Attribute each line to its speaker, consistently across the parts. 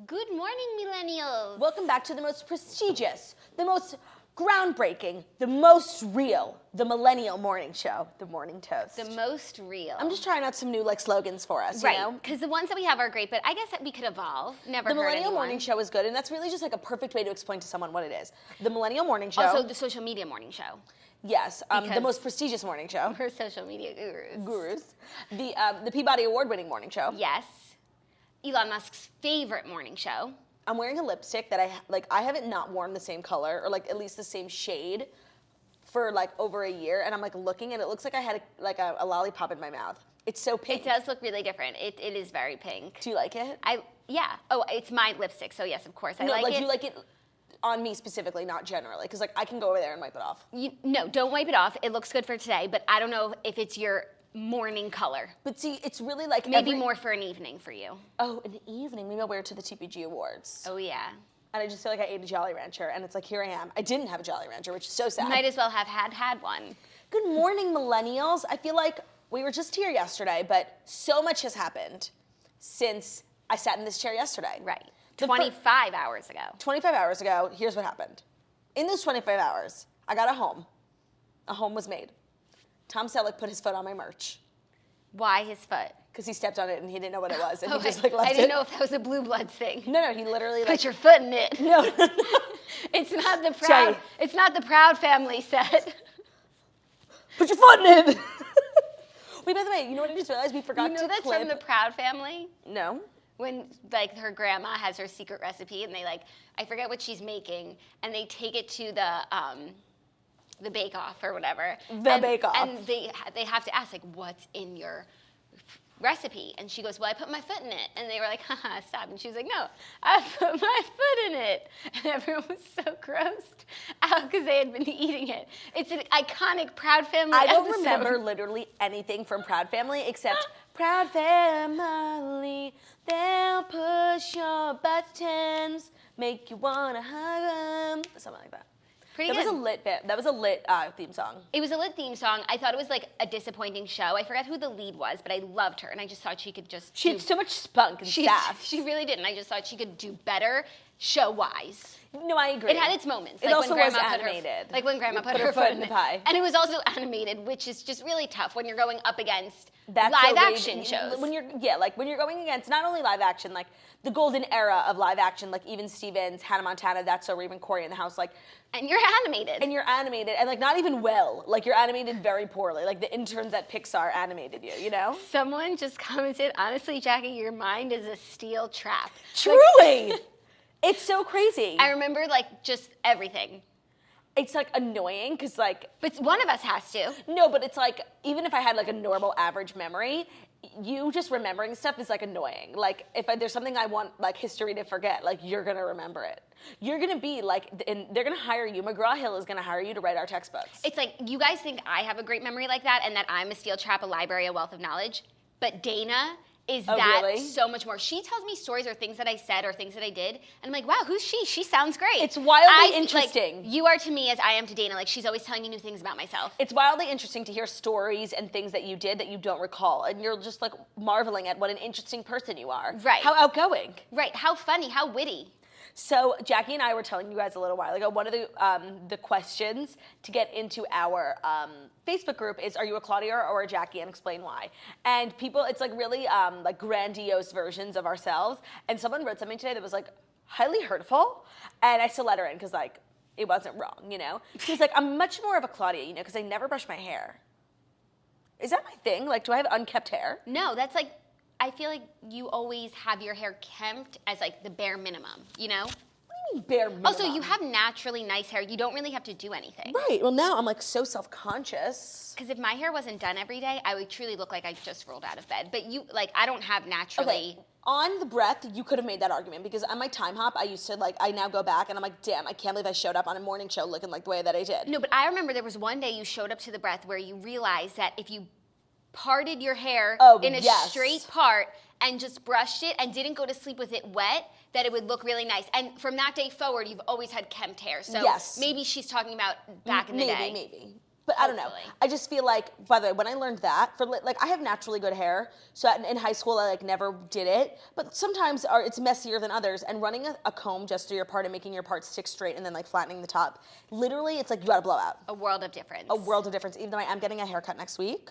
Speaker 1: Good morning, millennials.
Speaker 2: Welcome back to the most prestigious, the most groundbreaking, the most real, the millennial morning show, the Morning Toast.
Speaker 1: The most real.
Speaker 2: I'm just trying out some new slogans for us,
Speaker 1: right,
Speaker 2: you know?
Speaker 1: because the ones that we have are great, but I guess that we could evolve. Never
Speaker 2: The
Speaker 1: hurt
Speaker 2: millennial
Speaker 1: anyone.
Speaker 2: morning show is good, and that's really just a perfect way to explain to someone what it is. The millennial morning show.
Speaker 1: Also, the social media morning show.
Speaker 2: Yes, the
Speaker 1: Because
Speaker 2: most prestigious morning show.
Speaker 1: We're social media gurus.
Speaker 2: The Peabody Award-winning morning show.
Speaker 1: Yes. Elon Musk's favorite morning show.
Speaker 2: I'm wearing a lipstick that I haven't not worn the same color, or at least the same shade for over a year, and I'm looking, and it looks like I had a lollipop in my mouth. It's so pink.
Speaker 1: It does look really different. It is very pink.
Speaker 2: Do you like it?
Speaker 1: Yeah. Oh, it's my lipstick, so yes, of course I like it.
Speaker 2: You like it on me specifically, not generally, because I can go over there and wipe it off.
Speaker 1: No, don't wipe it off. It looks good for today, but I don't know if it's your morning color.
Speaker 2: But see, it's really
Speaker 1: maybe more for an evening for you.
Speaker 2: Oh, an evening. Maybe I'll wear it to the TPG Awards.
Speaker 1: Oh, yeah.
Speaker 2: And I just feel like I ate a Jolly Rancher, and it's here I am. I didn't have a Jolly Rancher, which is so sad.
Speaker 1: Might as well have had one.
Speaker 2: Good morning, millennials. I feel like we were just here yesterday, but so much has happened since I sat in this chair yesterday.
Speaker 1: Right. 25 hours ago.
Speaker 2: 25 hours ago, here's what happened. In those 25 hours, I got a home. A home was made. Tom Selleck put his foot on my merch.
Speaker 1: Why his foot?
Speaker 2: Because he stepped on it and he didn't know what it was, and he just left it.
Speaker 1: I didn't know if that was a Blue Bloods thing.
Speaker 2: No, he literally
Speaker 1: put your foot in it.
Speaker 2: No.
Speaker 1: It's not the proud.
Speaker 2: Jay.
Speaker 1: It's not the Proud Family set.
Speaker 2: Put your foot in it. Wait, by the way, you know what I just realized? We forgot to
Speaker 1: You know that's
Speaker 2: clip.
Speaker 1: from the Proud Family?
Speaker 2: No.
Speaker 1: When her grandma has her secret recipe, and they I forget what she's making, and they take it to the bake-off or whatever.
Speaker 2: The bake-off.
Speaker 1: And they have to ask what's in your recipe, and she goes, well, I put my foot in it, and they were like, haha, stop, and she was like, no, I put my foot in it, and everyone was so grossed out because they had been eating it. It's an iconic Proud Family
Speaker 2: I don't
Speaker 1: episode.
Speaker 2: remember literally anything from Proud Family except Proud Family, they'll push your buttons, make you wanna hug them, something like that.
Speaker 1: Pretty good.
Speaker 2: That was a lit theme song.
Speaker 1: It was a lit theme song. I thought it was a disappointing show. I forgot who the lead was, but I loved her, and I just thought she could just.
Speaker 2: She had so much spunk and sass.
Speaker 1: She really did, and I just thought she could do better show-wise.
Speaker 2: No, I agree.
Speaker 1: It had its moments.
Speaker 2: It also was animated.
Speaker 1: When Grandma put her foot in the
Speaker 2: pie.
Speaker 1: And it was also animated, which is just really tough when you're going up against
Speaker 2: live
Speaker 1: action shows.
Speaker 2: When you're going against not only live action, the golden era of live action, even Stevens, Hannah Montana, That's So Raven, Corey in the House,
Speaker 1: And you're animated.
Speaker 2: And you're animated, and not even well. You're animated very poorly. The interns at Pixar animated you, you know?
Speaker 1: Someone just commented, honestly, Jackie, your mind is a steel trap.
Speaker 2: Truly! It's so crazy.
Speaker 1: I remember, just everything.
Speaker 2: It's, annoying, because,
Speaker 1: But one of us has to.
Speaker 2: No, but it's, even if I had, a normal average memory, you just remembering stuff is, annoying. If there's something I want, history to forget, you're going to remember it. You're going to be, and they're going to hire you. McGraw-Hill is going to hire you to write our textbooks.
Speaker 1: It's you guys think I have a great memory like that and that I'm a steel trap, a library, a wealth of knowledge, but Dana is
Speaker 2: really?
Speaker 1: So much more. She tells me stories or things that I said or things that I did, and I'm like, wow, who's she? She sounds great.
Speaker 2: It's wildly interesting.
Speaker 1: You are to me as I am to Dana. She's always telling me new things about myself.
Speaker 2: It's wildly interesting to hear stories and things that you did that you don't recall, and you're just marveling at what an interesting person you are.
Speaker 1: Right.
Speaker 2: How outgoing.
Speaker 1: Right. How funny. How witty.
Speaker 2: So Jackie and I were telling you guys a little while ago, one of the questions to get into our Facebook group is, are you a Claudia or a Jackie, and explain why. And people, it's really grandiose versions of ourselves. And someone wrote something today that was highly hurtful, and I still let her in because it wasn't wrong, you know. She's I'm much more of a Claudia, you know, because I never brush my hair. Is that my thing? Do I have unkept hair?
Speaker 1: No, that's I feel you always have your hair kempt as the bare minimum, you know?
Speaker 2: What do you mean bare minimum?
Speaker 1: Also, you have naturally nice hair. You don't really have to do anything.
Speaker 2: Right. Well, now I'm so self-conscious.
Speaker 1: Because if my hair wasn't done every day, I would truly look like I just rolled out of bed. But you, I don't have naturally.
Speaker 2: Okay. On the breath, you could have made that argument, because on my time hop, I used to I now go back and I'm damn, I can't believe I showed up on a morning show looking the way that I did.
Speaker 1: No, but I remember there was one day you showed up to the breath where you realized that if you parted your hair in a straight part and just brushed it and didn't go to sleep with it wet, that it would look really nice. And from that day forward, you've always had kempt hair. So maybe she's talking about back in the day.
Speaker 2: Maybe. But I don't know.
Speaker 1: Hopefully.
Speaker 2: I just feel like, by the way, when I learned that, like I have naturally good hair, so in high school I like never did it. But sometimes it's messier than others, and running a comb just through your part and making your part stick straight and then like flattening the top, literally it's like you got a blowout.
Speaker 1: A world of difference.
Speaker 2: A world of difference. Even though I am getting a haircut next week.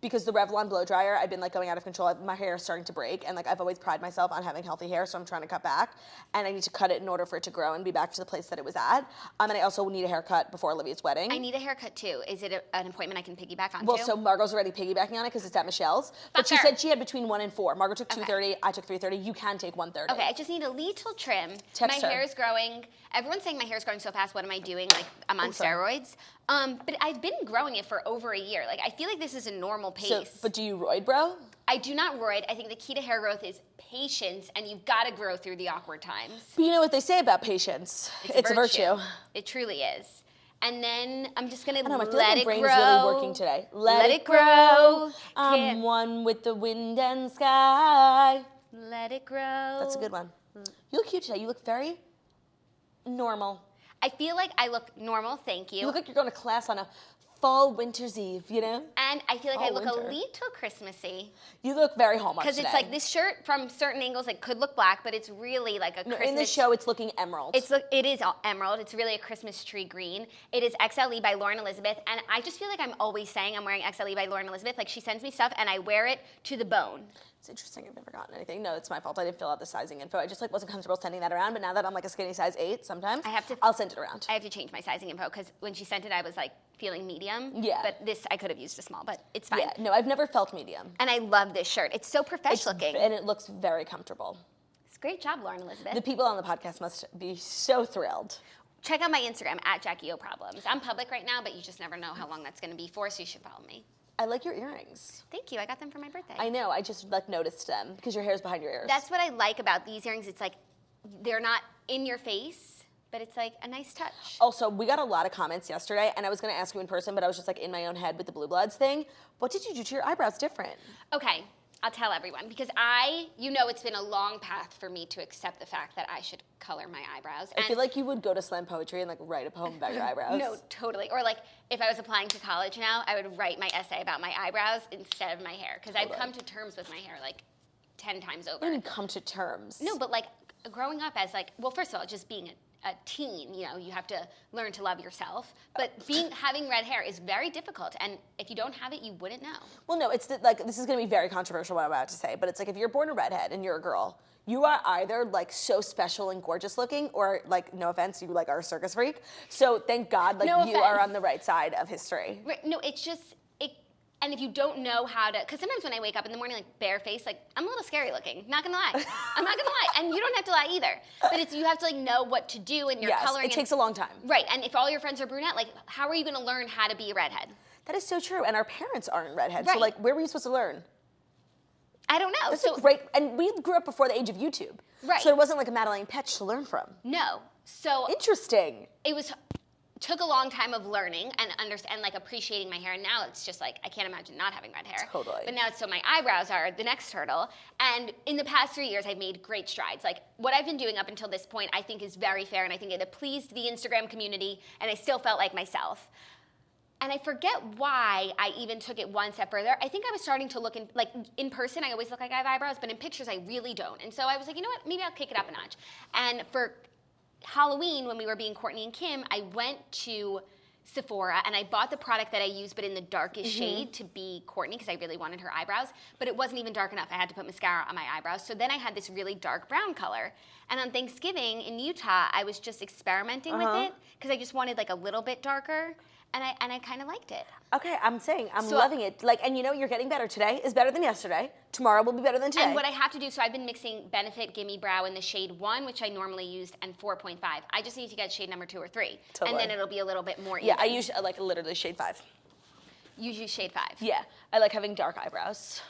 Speaker 2: Because the Revlon blow dryer, I've been like going out of control. My hair is starting to break, and like I've always prided myself on having healthy hair, so I'm trying to cut back, and I need to cut it in order for it to grow and be back to the place that it was at. And I also need a haircut before Olivia's wedding.
Speaker 1: I need a haircut too. Is it an appointment I can piggyback onto?
Speaker 2: Well, so Margot's already piggybacking on it because it's at Michelle's, but she said she had between 1 and 4. Margot took 2:30, I took 3:30. You can take 1:30.
Speaker 1: Okay, I just need a little trim.
Speaker 2: Text
Speaker 1: my
Speaker 2: her.
Speaker 1: hair is growing. Everyone's saying my hair is growing so fast. What am I doing? Like I'm on steroids. But I've been growing it for over a year. Like I feel like this is a normal pace.
Speaker 2: So, but do you roid, bro?
Speaker 1: I do not roid. I think the key to hair growth is patience, and you've got to grow through the awkward times.
Speaker 2: But you know what they say about patience? It's a virtue.
Speaker 1: It truly is. And then I'm just gonna
Speaker 2: I know, I
Speaker 1: let
Speaker 2: feel like my
Speaker 1: it
Speaker 2: brain
Speaker 1: grow.
Speaker 2: is really working today.
Speaker 1: Let it grow.
Speaker 2: I'm one with the wind and sky.
Speaker 1: Let it grow.
Speaker 2: That's a good one. You look cute today. You look very normal.
Speaker 1: I feel like I look normal, thank you.
Speaker 2: You look like you're going to class on a fall winter's eve, you know?
Speaker 1: And I feel like I look
Speaker 2: winter.
Speaker 1: a little Christmassy.
Speaker 2: You look very Hallmark
Speaker 1: Because
Speaker 2: today.
Speaker 1: it's like this shirt from certain angles, it could look black, but it's really like a Christmas.
Speaker 2: In the show, it's looking emerald.
Speaker 1: It is emerald. It's really a Christmas tree green. It is XLE by Lauren Elizabeth, and I just feel like I'm always saying I'm wearing XLE by Lauren Elizabeth. Like she sends me stuff, and I wear it to the bone.
Speaker 2: It's interesting. I've never gotten anything. No, it's my fault. I didn't fill out the sizing info. I just like wasn't comfortable sending that around. But now that I'm like a skinny size 8, sometimes I'll send it around.
Speaker 1: I have to change my sizing info because when she sent it, I was like feeling medium.
Speaker 2: Yeah.
Speaker 1: But this I could have used a small, but it's fine.
Speaker 2: Yeah. No, I've never felt medium.
Speaker 1: And I love this shirt. It's so professional looking.
Speaker 2: And it looks very comfortable.
Speaker 1: It's a great job, Lauren Elizabeth.
Speaker 2: The people on the podcast must be so thrilled.
Speaker 1: Check out my Instagram at Jackie O Problems. I'm public right now, but you just never know how long that's going to be for, so you should follow me.
Speaker 2: I like your earrings.
Speaker 1: Thank you. I got them for my birthday.
Speaker 2: I know. I just like noticed them because your hair's behind your ears.
Speaker 1: That's what I like about these earrings. It's like they're not in your face, but it's like a nice touch.
Speaker 2: Also, we got a lot of comments yesterday, and I was going to ask you in person, but I was just like in my own head with the Blue Bloods thing. What did you do to your eyebrows different?
Speaker 1: Okay, I'll tell everyone because it's been a long path for me to accept the fact that I should color my eyebrows.
Speaker 2: I feel like you would go to slam poetry and like write a poem about your eyebrows.
Speaker 1: No, totally. Or like if I was applying to college now, I would write my essay about my eyebrows instead of my hair because I've come to terms with my hair like 10 times over.
Speaker 2: I didn't come to terms.
Speaker 1: No, but like growing up as like, well, first of all, just being a teen, you have to learn to love yourself. But having red hair is very difficult, and if you don't have it, you wouldn't know.
Speaker 2: Well, no, it's like this is going to be very controversial what I'm about to say, but it's like if you're born a redhead and you're a girl, you are either like so special and gorgeous looking, or like no offense, you like are a circus freak. So thank God, like you are on the right side of history.
Speaker 1: Right, no, it's just and if you don't know how to, because sometimes when I wake up in the morning like barefaced, like I'm a little scary looking. Not gonna lie, I'm not gonna lie, and you don't have to lie either. But you have to like know what to do in your coloring.
Speaker 2: It takes a long time.
Speaker 1: Right, and if all your friends are brunette, like how are you gonna learn how to be a redhead?
Speaker 2: That is so true, and our parents aren't redheads.
Speaker 1: Right.
Speaker 2: So like, where were you supposed to learn?
Speaker 1: I don't know.
Speaker 2: That's so great, and we grew up before the age of YouTube.
Speaker 1: Right.
Speaker 2: So it wasn't like a Madeleine Petsch to learn from.
Speaker 1: No. So
Speaker 2: interesting.
Speaker 1: It took a long time of learning and like appreciating my hair, and now it's just like I can't imagine not having red hair.
Speaker 2: Totally.
Speaker 1: But now so my eyebrows are the next hurdle, and in the past 3 years I've made great strides. Like what I've been doing up until this point I think is very fair, and I think it pleased the Instagram community, and I still felt like myself. And I forget why I even took it one step further. I think I was starting to look in person, I always look like I have eyebrows, but in pictures I really don't. And so I was like, you know what, maybe I'll kick it up a notch. And for Halloween, when we were being Courtney and Kim, I went to Sephora and I bought the product that I used, but in the darkest shade to be Courtney, because I really wanted her eyebrows, but it wasn't even dark enough. I had to put mascara on my eyebrows. So then I had this really dark brown color. And on Thanksgiving in Utah, I was just experimenting with it because I just wanted like a little bit darker. And I kind of liked it.
Speaker 2: Okay, I'm saying I'm loving it. Like, and you're getting better. Today is better than yesterday. Tomorrow will be better than today.
Speaker 1: And what I have to do, so I've been mixing Benefit Gimme Brow in the shade 1, which I normally used, and 4.5. I just need to get shade number 2 or 3.
Speaker 2: Totally.
Speaker 1: And then it'll be a little bit more even.
Speaker 2: Yeah, I use like literally shade 5.
Speaker 1: You use shade 5.
Speaker 2: Yeah, I like having dark eyebrows.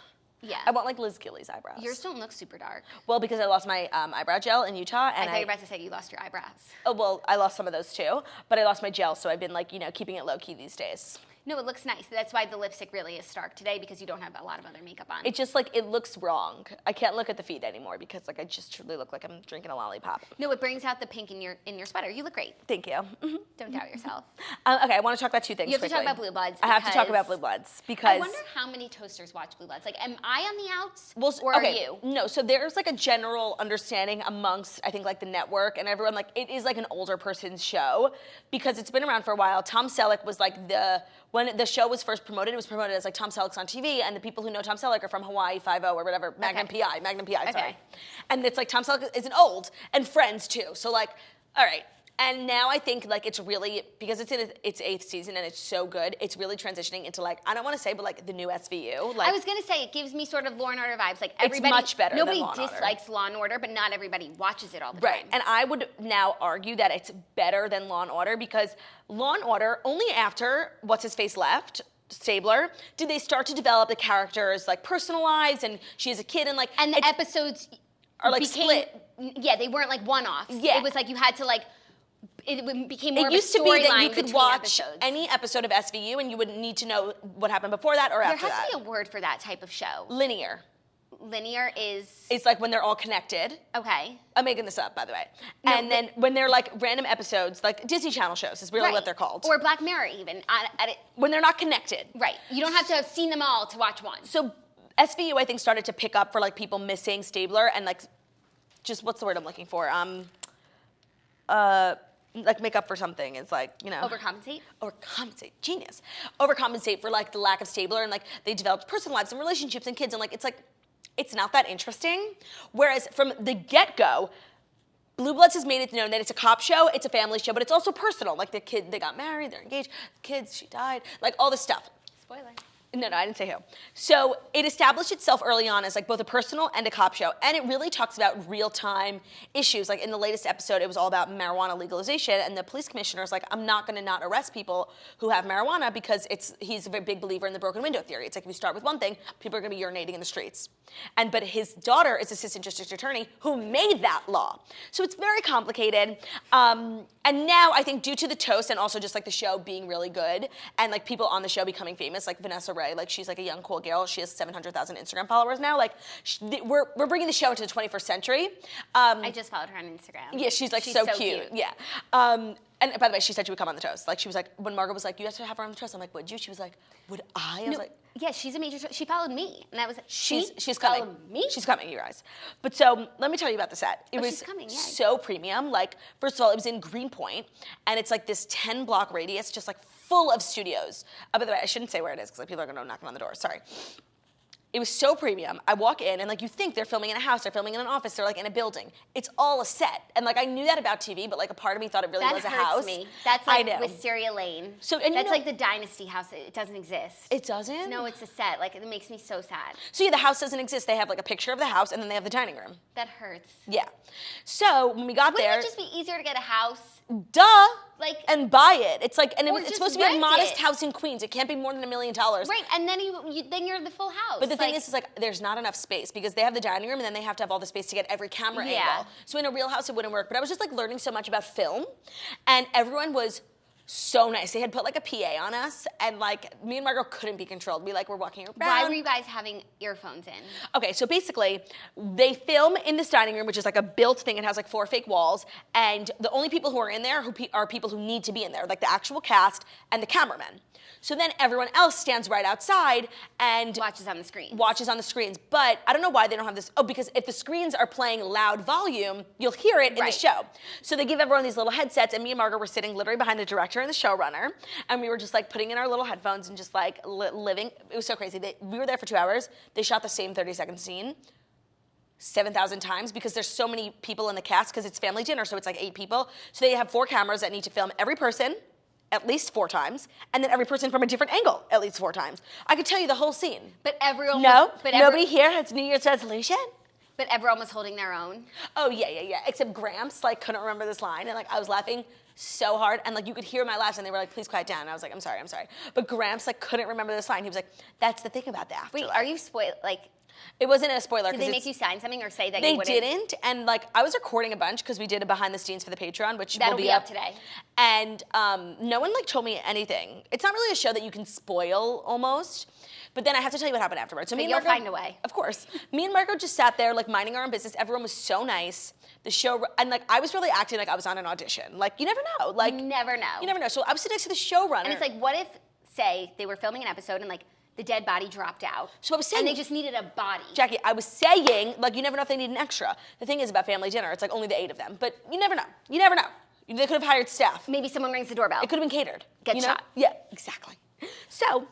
Speaker 1: Yeah.
Speaker 2: I want like Liz Gillies eyebrows.
Speaker 1: Yours don't look super dark.
Speaker 2: Well, because I lost my eyebrow gel in Utah, and
Speaker 1: I thought you were about to say you lost your eyebrows.
Speaker 2: Oh, well, I lost some of those too, but I lost my gel, so I've been like, keeping it low key these days.
Speaker 1: No, it looks nice. That's why the lipstick really is stark today, because you don't have a lot of other makeup on.
Speaker 2: It just, like, it looks wrong. I can't look at the feed anymore because, like, I just truly look like I'm drinking a lollipop.
Speaker 1: No, it brings out the pink in your sweater. You look great.
Speaker 2: Thank you.
Speaker 1: Don't doubt yourself.
Speaker 2: Okay, I want to talk about two things
Speaker 1: You have
Speaker 2: quickly.
Speaker 1: to talk about Blue Bloods.
Speaker 2: I have to talk about Blue Bloods because...
Speaker 1: I wonder how many toasters watch Blue Bloods. Like, am I on the outs, or are you?
Speaker 2: No, so there's, like, a general understanding amongst, I think, like, the network and everyone. Like, it is, like, an older person's show because it's been around for a while. Tom Selleck was, like, when the show was first promoted, it was promoted as like Tom Selleck's on TV, and the people who know Tom Selleck are from Hawaii Five-0 or whatever, Magnum PI, sorry. And it's like Tom Selleck isn't old, and Friends too. So like, all right. And now I think like it's really, because it's in its 8th season and it's so good, it's really transitioning into like, I don't want to say, but like the new SVU. Like,
Speaker 1: I was going to say, it gives me sort of Law and Order vibes. Like everybody,
Speaker 2: it's much better
Speaker 1: nobody
Speaker 2: than Law and Order.
Speaker 1: dislikes Law and Order, but not everybody watches it all the time.
Speaker 2: Right, and I would now argue that it's better than Law and Order because Law and Order, only after What's-His-Face left, Stabler, did they start to develop the characters' like personal lives, and she is a kid, and like...
Speaker 1: And the episodes
Speaker 2: are like split.
Speaker 1: Yeah, they weren't like one-offs.
Speaker 2: Yeah.
Speaker 1: It was like you had to like... It became more
Speaker 2: it
Speaker 1: of a
Speaker 2: used to be that you
Speaker 1: storyline
Speaker 2: could
Speaker 1: between
Speaker 2: watch
Speaker 1: episodes.
Speaker 2: any episode of SVU and you would need to know what happened before that or after that.
Speaker 1: There has to be a word for that type of show.
Speaker 2: Linear.
Speaker 1: Linear is...
Speaker 2: It's like when they're all connected.
Speaker 1: Okay.
Speaker 2: I'm making this up, by the way.
Speaker 1: No,
Speaker 2: and then when they're like random episodes, like Disney Channel shows is really what they're called.
Speaker 1: Or Black Mirror even.
Speaker 2: When they're not connected.
Speaker 1: Right. You don't have to have seen them all to watch one.
Speaker 2: So SVU, I think, started to pick up for like people missing Stabler and like, just what's the word I'm looking for? Like make up for something. It's like, you know.
Speaker 1: Overcompensate?
Speaker 2: Overcompensate. Genius. Overcompensate for like the lack of Stabler, and like they developed personal lives and relationships and kids, and like it's not that interesting. Whereas from the get-go, Blue Bloods has made it known that it's a cop show, it's a family show, but it's also personal. Like the kid, they got married, they're engaged, the kids, she died, like all this stuff.
Speaker 1: Spoiler.
Speaker 2: No, I didn't say who. So it established itself early on as like both a personal and a cop show, and it really talks about real-time issues. Like in the latest episode, it was all about marijuana legalization, and the police commissioner is like, I'm not going to not arrest people who have marijuana because he's a very big believer in the broken window theory. It's like if you start with one thing, people are going to be urinating in the streets. But his daughter is assistant district attorney who made that law. So it's very complicated. And now I think due to the toast and also just like the show being really good and like people on the show becoming famous, like Vanessa Ray, like she's like a young cool girl. She has 700,000 Instagram followers now. Like we're bringing the show into the 21st century.
Speaker 1: I just followed her on Instagram.
Speaker 2: Yeah, she's like so cute. Yeah. And by the way, she said she would come on the toast. Like she was like, when Markle was like, you have to have her on the toast. I'm like, would you? She was like, would I? I was like,
Speaker 1: yeah, she's a major. She followed me, and I was.
Speaker 2: She's coming.
Speaker 1: Followed me.
Speaker 2: She's coming, you guys. But so let me tell you about the set. It was
Speaker 1: she's coming, yeah.
Speaker 2: so premium. Like first of all, it was in Greenpoint, and it's like this 10-block radius, just like full of studios. By the way, I shouldn't say where it is because like, people are going to knock on the door. Sorry. It was so premium. I walk in and like you think they're filming in a house, they're filming in an office, they're like in a building. It's all a set. And like I knew that about TV, but like a part of me thought it really was a house.
Speaker 1: That hurts me. That's like Wisteria Lane.
Speaker 2: So and
Speaker 1: that's like the Dynasty house. It doesn't exist.
Speaker 2: It doesn't?
Speaker 1: No, it's a set. Like it makes me so sad.
Speaker 2: So yeah, the house doesn't exist. They have like a picture of the house and then they have the dining room.
Speaker 1: That hurts.
Speaker 2: Yeah. So when we got
Speaker 1: Wouldn't
Speaker 2: there,
Speaker 1: it just be easier to get a house?
Speaker 2: Duh.
Speaker 1: Like
Speaker 2: and buy it. It's like it's
Speaker 1: just
Speaker 2: supposed to be a modest
Speaker 1: it.
Speaker 2: house in Queens. It can't be more than $1 million.
Speaker 1: Right, and then then you're the full house.
Speaker 2: But the thing is like there's not enough space because they have the dining room and then they have to have all the space to get every camera angle. So in a real house it wouldn't work. But I was just like learning so much about film, and everyone was so nice. They had put like a PA on us, and like me and Markle couldn't be controlled. We like were walking around.
Speaker 1: Why were you guys having earphones in?
Speaker 2: Okay, so basically, they film in this dining room, which is like a built thing. It has like 4 fake walls, and the only people who are in there are people who need to be in there, like the actual cast and the cameramen. So then everyone else stands right outside and
Speaker 1: watches on the screen.
Speaker 2: Watches on the screens. But I don't know why they don't have this. Oh, because if the screens are playing loud volume, you'll hear it in the show. So they give everyone these little headsets, and me and Margaret were sitting literally behind the director and the showrunner, and we were just like putting in our little headphones and just like living. It was so crazy. We were there for 2 hours. They shot the same 30-second scene 7,000 times because there's so many people in the cast because it's family dinner, so it's like 8 people. So they have 4 cameras that need to film every person at least 4 times, and then every person from a different angle at least 4 times. I could tell you the whole scene.
Speaker 1: But everyone
Speaker 2: nobody here has New Year's resolution?
Speaker 1: But everyone was holding their own?
Speaker 2: Oh, yeah. Except Gramps, like, couldn't remember this line, and, like, I was laughing so hard, and, like, you could hear my laughs, and they were like, please quiet down. And I was like, I'm sorry. But Gramps, like, couldn't remember this line. He was like, that's the thing about the afterlife.
Speaker 1: Wait, are you
Speaker 2: It wasn't a spoiler.
Speaker 1: Did they make you sign something or say that
Speaker 2: you
Speaker 1: wouldn't?
Speaker 2: They didn't, and like I was recording a bunch because we did a behind the scenes for the Patreon, which
Speaker 1: that'll
Speaker 2: will
Speaker 1: be up today.
Speaker 2: And no one like told me anything. It's not really a show that you can spoil almost. But then I have to tell you what happened afterwards. So
Speaker 1: But you'll find a way.
Speaker 2: Of course. Me and Marco just sat there like minding our own business. Everyone was so nice. The show, and like I was really acting like I was on an audition. Like you never know. Like
Speaker 1: You never know.
Speaker 2: You never know. So I was sitting next to the showrunner.
Speaker 1: And it's like, what if, say, they were filming an episode and like the dead body dropped out.
Speaker 2: So I was saying,
Speaker 1: and they just needed a body.
Speaker 2: Jackie, I was saying, like, you never know if they need an extra. The thing is about family dinner, it's like only the 8 of them. But you never know. You never know. They could have hired staff.
Speaker 1: Maybe someone rings the doorbell.
Speaker 2: It could have been catered.
Speaker 1: Get shot.
Speaker 2: Yeah, exactly. So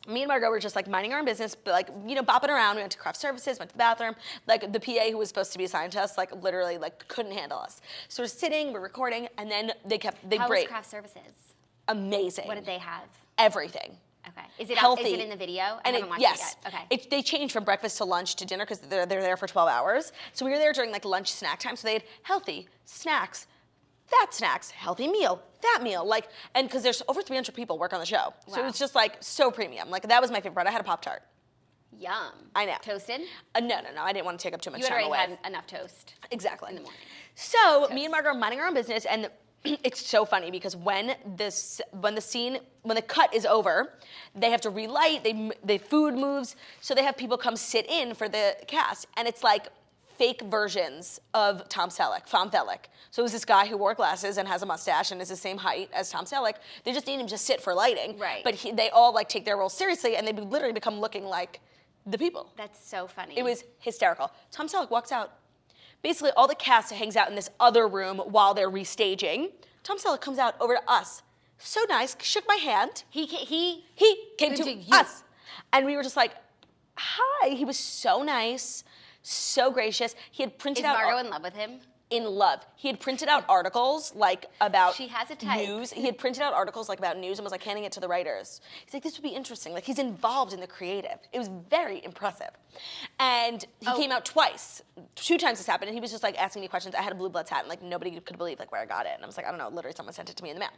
Speaker 2: me and Margot were just like minding our own business, but like, bopping around. We went to craft services, went to the bathroom. Like the PA who was supposed to be assigned to us, like literally like couldn't handle us. So we're sitting, we're recording, and then they
Speaker 1: How
Speaker 2: break.
Speaker 1: was craft services?
Speaker 2: Amazing.
Speaker 1: What did they have?
Speaker 2: Everything.
Speaker 1: Okay. Is it
Speaker 2: Healthy.
Speaker 1: Is it in the video? I
Speaker 2: And
Speaker 1: haven't watched
Speaker 2: yes,
Speaker 1: it yet. Okay.
Speaker 2: They change from breakfast to lunch to dinner because they're there for 12 hours. So we were there during like lunch snack time. So they had healthy snacks, that snacks, healthy meal, that meal, like, and because there's over 300 people work on the show, so
Speaker 1: Wow.
Speaker 2: it's just like so premium. Like that was my favorite part. I had a Pop-Tart.
Speaker 1: Yum.
Speaker 2: I know.
Speaker 1: Toasted?
Speaker 2: No, I didn't want to take up too much
Speaker 1: You had
Speaker 2: time
Speaker 1: already
Speaker 2: away.
Speaker 1: had enough toast.
Speaker 2: Exactly.
Speaker 1: In the morning.
Speaker 2: So me and Margaret are minding our own business, and it's so funny because when the cut is over, they have to relight. The food moves, so they have people come sit in for the cast, and it's like fake versions of Tom Selleck. So it was this guy who wore glasses and has a mustache and is the same height as Tom Selleck. They just need him to sit for lighting.
Speaker 1: Right.
Speaker 2: But they all like take their role seriously, and they literally become looking like the people.
Speaker 1: That's so funny.
Speaker 2: It was hysterical. Tom Selleck walks out. Basically, all the cast hangs out in this other room while they're restaging. Tom Selleck comes out over to us. So nice, shook my hand.
Speaker 1: He
Speaker 2: Came to
Speaker 1: you.
Speaker 2: us. And we were just like, hi. He was so nice, so gracious. He had printed
Speaker 1: Is
Speaker 2: out...
Speaker 1: Margot in love with him?
Speaker 2: In love. He had printed out articles like about
Speaker 1: She has a type.
Speaker 2: news. He had printed out articles like about news and was like handing it to the writers. He's like, this would be interesting. Like he's involved in the creative. It was very impressive. And he came out twice. 2 times this happened, and he was just like asking me questions. I had a Blue Bloods hat, and like nobody could believe like where I got it. And I was like, I don't know, literally someone sent it to me in the mail.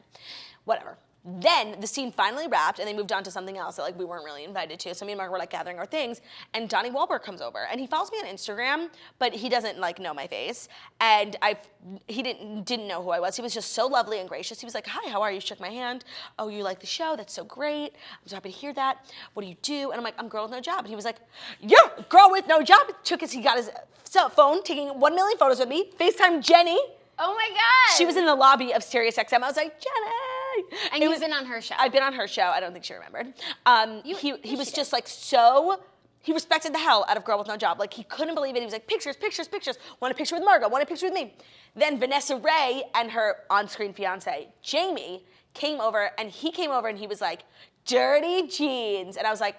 Speaker 2: Whatever. Then the scene finally wrapped, and they moved on to something else that like we weren't really invited to. So me and Mark were like gathering our things, and Donnie Wahlberg comes over, and he follows me on Instagram, but he doesn't like know my face, and he didn't know who I was. He was just so lovely and gracious. He was like, "Hi, how are you?" Shook my hand. "Oh, you like the show? That's so great. I'm so happy to hear that. What do you do?" And I'm like, "I'm girl with no job." And he was like, "You're girl with no job." He got his cell phone, taking 1 million photos with me. FaceTime Jenny.
Speaker 1: Oh my God.
Speaker 2: She was in the lobby of SiriusXM. I was like, Jenny.
Speaker 1: And you've been on her show.
Speaker 2: I've been on her show. I don't think she remembered. He was
Speaker 1: she
Speaker 2: just like so. He respected the hell out of Girl with No Job. Like he couldn't believe it. He was like, pictures, pictures, pictures. Want a picture with Margot? Want a picture with me? Then Vanessa Ray and her on-screen fiance Jamie came over, and he was like, dirty jeans, and I was like.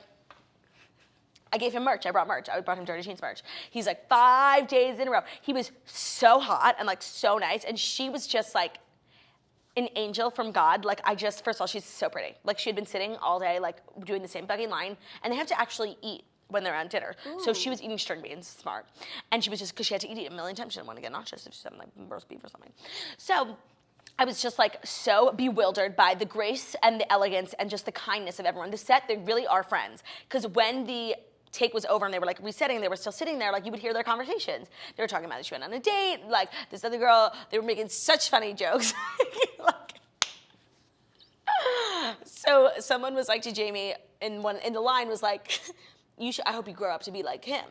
Speaker 2: I gave him merch. I brought merch. I brought him Dirty Jeans merch. He's like 5 days in a row. He was so hot and like so nice, and she was just like an angel from God. Like first of all, she's so pretty. Like she had been sitting all day, like doing the same fucking line, and they have to actually eat when they're on dinner.
Speaker 1: Ooh.
Speaker 2: So she was eating string beans, smart, and she was just because she had to eat it a million times. She didn't want to get nauseous if she's having like roast beef or something. So. I was just like so bewildered by the grace and the elegance and just the kindness of everyone. The set, they really are friends. Because when the take was over and they were like resetting, they were still sitting there, like you would hear their conversations. They were talking about she went on a date, like this other girl, they were making such funny jokes. So someone was like to Jamie in the line was like, I hope you grow up to be like him.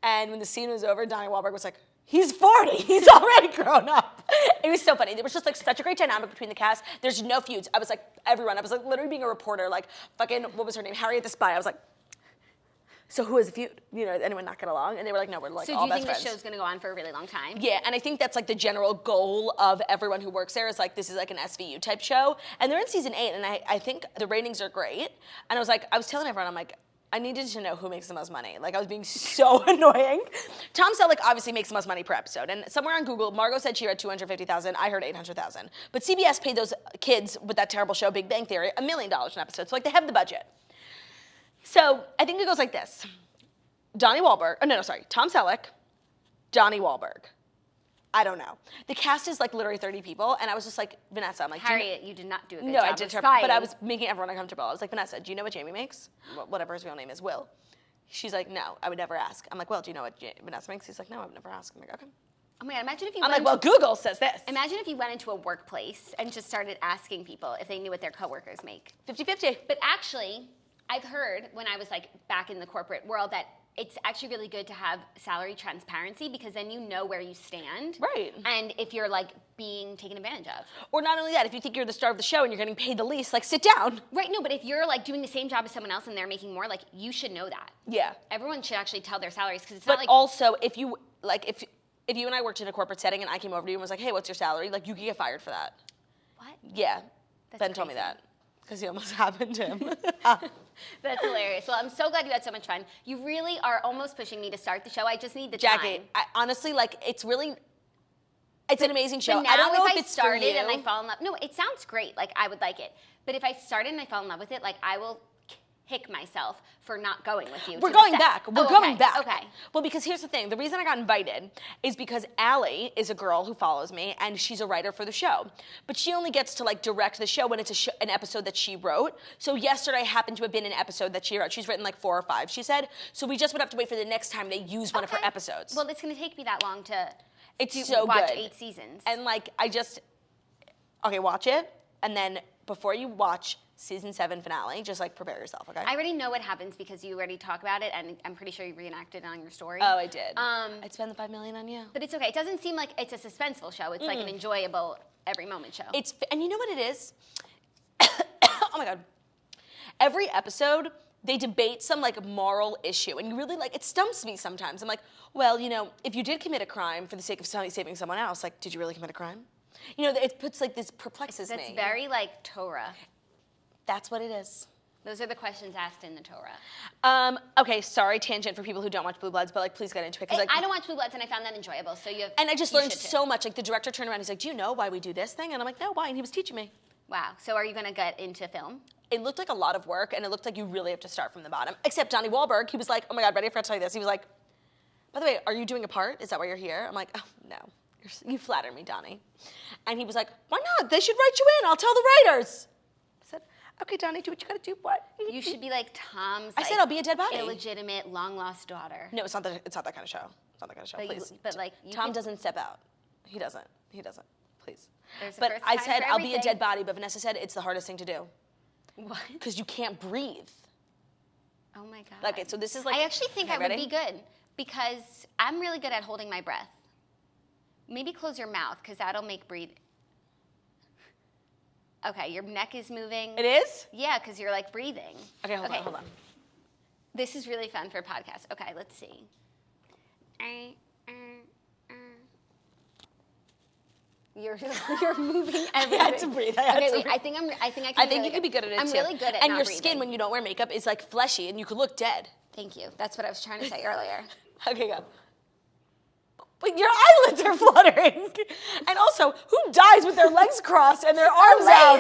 Speaker 2: And when the scene was over, Donnie Wahlberg was like, he's 40. He's already grown up. It was so funny. There was just like such a great dynamic between the cast. There's no feuds. I was like, everyone. I was like literally being a reporter, like fucking, what was her name? Harriet the Spy. I was like, so who is the feud? Anyone not get along? And they were like, no, we're like all best friends. So
Speaker 1: do you think the show's going to go on for a really long time?
Speaker 2: Yeah, and I think that's like the general goal of everyone who works there is like, this is like an SVU type show. And they're in season 8, and I think the ratings are great. And I was telling everyone, I'm like, I needed to know who makes the most money. Like, I was being so annoying. Tom Selleck obviously makes the most money per episode. And somewhere on Google, Margot said she read 250,000. I heard 800,000. But CBS paid those kids with that terrible show, Big Bang Theory, $1 million an episode. So, like, they have the budget. So, I think it goes like this. Tom Selleck, Donnie Wahlberg. I don't know. The cast is like literally 30 people, and I was just like, Vanessa, I'm like,
Speaker 1: Harriet, you did not do a good job.
Speaker 2: No, I did
Speaker 1: of
Speaker 2: terrible,
Speaker 1: spying.
Speaker 2: but I was making everyone uncomfortable. I was like, Vanessa, do you know what Jamie makes? Whatever his real name is, Will. She's like, no, I would never ask. I'm like, well, do you know what Vanessa makes? He's like, no, I would never ask. I'm like, okay.
Speaker 1: Oh my God, imagine if you
Speaker 2: I'm like, well, Google says this.
Speaker 1: Imagine if you went into a workplace and just started asking people if they knew what their coworkers make.
Speaker 2: 50-50.
Speaker 1: But actually, I've heard when I was like back in the corporate world that it's actually really good to have salary transparency because then you know where you stand.
Speaker 2: Right.
Speaker 1: And if you're like being taken advantage of.
Speaker 2: Or not only that, if you think you're the star of the show and you're getting paid the least, like sit down.
Speaker 1: Right, no, but if you're like doing the same job as someone else and they're making more, like you should know that.
Speaker 2: Yeah.
Speaker 1: Everyone should actually tell their salaries because it's
Speaker 2: But
Speaker 1: not like.
Speaker 2: also, if you and I worked in a corporate setting and I came over to you and was like, hey, what's your salary? Like, you could get fired for that.
Speaker 1: What?
Speaker 2: Yeah.
Speaker 1: That's
Speaker 2: Ben told me
Speaker 1: crazy.
Speaker 2: that because he almost happened to him.
Speaker 1: That's hilarious. Well, I'm so glad you had so much fun. You really are almost pushing me to start the show. I just need the
Speaker 2: Jackie,
Speaker 1: time.
Speaker 2: I, honestly, like, it's an amazing show.
Speaker 1: But now
Speaker 2: I don't know
Speaker 1: if
Speaker 2: if
Speaker 1: I
Speaker 2: it's
Speaker 1: started
Speaker 2: for you.
Speaker 1: and I fall in love, no, it sounds great. Like I would like it. But if I started and I fell in love with it, like I will kick myself for not going with you.
Speaker 2: We're
Speaker 1: to the
Speaker 2: going
Speaker 1: set.
Speaker 2: back. We're
Speaker 1: Oh,
Speaker 2: going
Speaker 1: okay.
Speaker 2: back.
Speaker 1: Okay.
Speaker 2: Well, because here's the thing. The reason I got invited is because Allie is a girl who follows me, and she's a writer for the show. But she only gets to, like, direct the show when it's an episode that she wrote. So yesterday happened to have been an episode that she wrote. She's written, like, 4 or 5, she said. So we just would have to wait for the next time they use one of her
Speaker 1: Okay.
Speaker 2: episodes.
Speaker 1: Well, it's going to take me that long to
Speaker 2: good.
Speaker 1: watch 8 seasons.
Speaker 2: And, like, okay, watch it, and then before you watch season 7 finale, just, like, prepare yourself, okay?
Speaker 1: I already know what happens because you already talk about it, and I'm pretty sure you reenacted it on your story.
Speaker 2: Oh, I did. I'd spend the $5 million on you.
Speaker 1: But it's okay. It doesn't seem like it's a suspenseful show. It's like an enjoyable every moment show.
Speaker 2: And you know what it is? Oh my God. Every episode, they debate some like moral issue. And you really like, it stumps me sometimes. I'm like, well, you know, if you did commit a crime for the sake of saving someone else, like, did you really commit a crime? You know, it puts like this perplexes
Speaker 1: That's
Speaker 2: me.
Speaker 1: very like Torah.
Speaker 2: That's what it is.
Speaker 1: Those are the questions asked in the Torah.
Speaker 2: Okay, sorry, tangent for people who don't watch Blue Bloods, but like, please get into it. 'Cause, like,
Speaker 1: I don't watch Blue Bloods, and I found that enjoyable. So you.
Speaker 2: and I just
Speaker 1: you
Speaker 2: learned
Speaker 1: should too.
Speaker 2: so much. Like the director turned around, he's like, do you know why we do this thing? And I'm like, no, why? And he was teaching me.
Speaker 1: Wow. So are you going to get into film?
Speaker 2: It looked like a lot of work, and it looked like you really have to start from the bottom. Except Donnie Wahlberg, he was like, oh my God, ready for I to tell you this? He was like, by the way, are you doing a part? Is that why you're here? I'm like, oh, no. You flatter me, Donnie. And he was like, why not? They should write you in. I'll tell the writers. I said, okay, Donnie, do what you gotta do. What?
Speaker 1: You should be like Tom's.
Speaker 2: I said I'll be a dead body.
Speaker 1: Illegitimate, long-lost daughter.
Speaker 2: No, it's not that kind of show. It's not that kind of show,
Speaker 1: But
Speaker 2: please.
Speaker 1: Tom
Speaker 2: doesn't step out. He doesn't. Please.
Speaker 1: There's a
Speaker 2: But
Speaker 1: first
Speaker 2: I
Speaker 1: time
Speaker 2: said
Speaker 1: for
Speaker 2: I'll be a
Speaker 1: everything.
Speaker 2: dead body, but Vanessa said it's the hardest thing to do.
Speaker 1: What?
Speaker 2: Because you can't breathe.
Speaker 1: Oh my God.
Speaker 2: Okay, so this is like.
Speaker 1: I actually think
Speaker 2: okay,
Speaker 1: I would
Speaker 2: ready?
Speaker 1: be good because I'm really good at holding my breath. Maybe close your mouth because that'll make breathe. Okay, your neck is moving.
Speaker 2: It is?
Speaker 1: Yeah, because you're like breathing.
Speaker 2: Okay, hold on.
Speaker 1: This is really fun for a podcast. Okay, let's see. You're moving everything.
Speaker 2: I had to breathe. I had to
Speaker 1: wait,
Speaker 2: breathe.
Speaker 1: I think I can.
Speaker 2: I think you could be good at it
Speaker 1: I'm
Speaker 2: too.
Speaker 1: really good at
Speaker 2: and
Speaker 1: not
Speaker 2: your
Speaker 1: breathing.
Speaker 2: skin when you don't wear makeup is like fleshy and you could look dead.
Speaker 1: Thank you. That's what I was trying to say earlier.
Speaker 2: Okay, go. But your eyelids are fluttering. And also, who dies with their legs crossed and their arms out?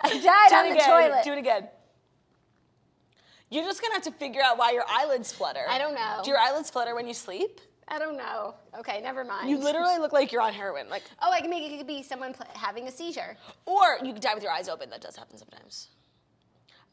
Speaker 1: I died on the toilet.
Speaker 2: Do it again. You're just gonna have to figure out why your eyelids flutter.
Speaker 1: I don't know.
Speaker 2: Do your eyelids flutter when you sleep?
Speaker 1: I don't know. Okay, never mind.
Speaker 2: You literally look like you're on heroin. Like,
Speaker 1: Oh, I can make it could be someone having a seizure.
Speaker 2: or you could die with your eyes open. That does happen sometimes.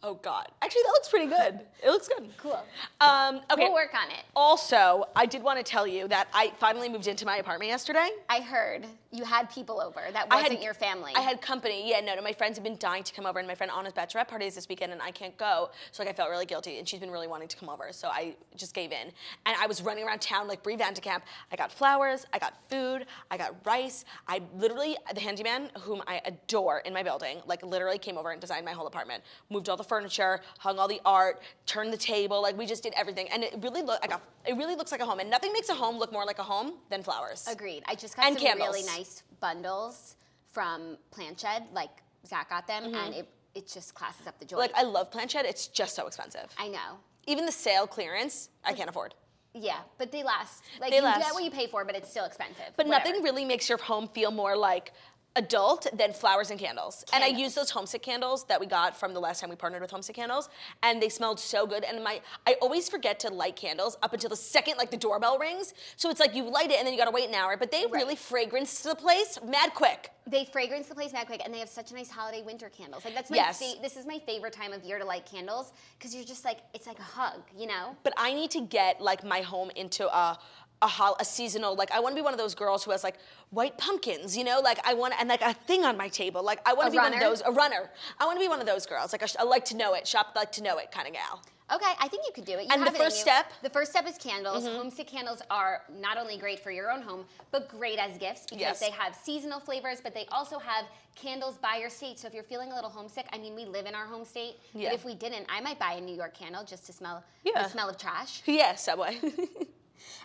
Speaker 2: Oh God. Actually, that looks pretty good. It looks good.
Speaker 1: Cool.
Speaker 2: Okay.
Speaker 1: We'll work on it.
Speaker 2: Also, I did want to tell you that I finally moved into my apartment yesterday.
Speaker 1: I heard you had people over. That wasn't your family.
Speaker 2: I had company. Yeah, no, my friends have been dying to come over, and my friend Anna's bachelorette party is this weekend, and I can't go. So like, I felt really guilty, and she's been really wanting to come over. So I just gave in, and I was running around town like Brie Vandekamp. I got flowers, I got food, I got rice. I literally, the handyman, whom I adore in my building, like literally came over and designed my whole apartment, moved all the furniture, hung all the art, turned the table. Like we just did everything, and it really looks like a home. And nothing makes a home look more like a home than flowers.
Speaker 1: Agreed. I just got
Speaker 2: And
Speaker 1: some
Speaker 2: candles.
Speaker 1: really nice bundles from Planchette. Like Zach got them, and it just classes up the joint.
Speaker 2: Like I love Planchette. It's just so expensive.
Speaker 1: I know.
Speaker 2: Even the sale clearance, I can't afford.
Speaker 1: Yeah, but they last. Like
Speaker 2: They
Speaker 1: you
Speaker 2: last.
Speaker 1: get what you pay for, but it's still expensive.
Speaker 2: But
Speaker 1: Whatever.
Speaker 2: nothing really makes your home feel more like adult than flowers and candles. And I used those Homesick Candles that we got from the last time we partnered with Homesick Candles, and they smelled so good. And I always forget to light candles up until the second like the doorbell rings. So it's like you light it and then you gotta wait an hour. But they really fragrance the place mad quick.
Speaker 1: They fragrance the place mad quick, and they have such nice holiday winter candles. Like that's my this is my favorite time of year to light candles because you're just like it's like a hug, you know.
Speaker 2: But I need to get like my home into a a seasonal, like I want to be one of those girls who has like white pumpkins, you know, like I want, and like a thing on my table, like I want to be one of those, a runner. I want to be one of those girls, like a like to know it, shop like to know it kind of gal.
Speaker 1: Okay, I think you could do it. You
Speaker 2: And
Speaker 1: have
Speaker 2: the
Speaker 1: it in
Speaker 2: first
Speaker 1: you.
Speaker 2: step?
Speaker 1: The first step is candles. Homesick Candles are not only great for your own home, but great as gifts because
Speaker 2: Yes.
Speaker 1: they have seasonal flavors, but they also have candles by your state. So if you're feeling a little homesick, I mean, we live in our home state,
Speaker 2: Yeah.
Speaker 1: but if we didn't, I might buy a New York candle just to smell
Speaker 2: Yeah.
Speaker 1: the smell of trash.
Speaker 2: Yeah, Subway.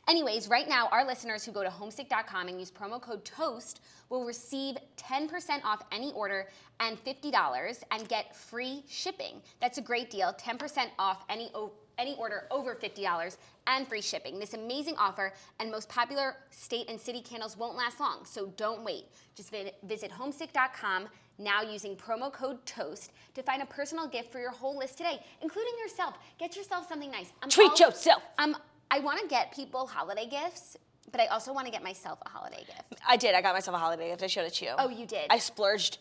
Speaker 1: Anyways, right now, our listeners who go to homesick.com and use promo code TOAST will receive 10% off any order and $50 and get free shipping. That's a great deal, 10% off any order over $50 and free shipping. This amazing offer and most popular state and city candles won't last long, so don't wait. Just visit homesick.com now using promo code TOAST to find a personal gift for your whole list today, including yourself. Get yourself something nice.
Speaker 2: Treat yourself.
Speaker 1: I want to get people holiday gifts, but I also want to get myself a holiday gift.
Speaker 2: I did. I got myself a holiday gift. I showed it to you.
Speaker 1: Oh, you did?
Speaker 2: I splurged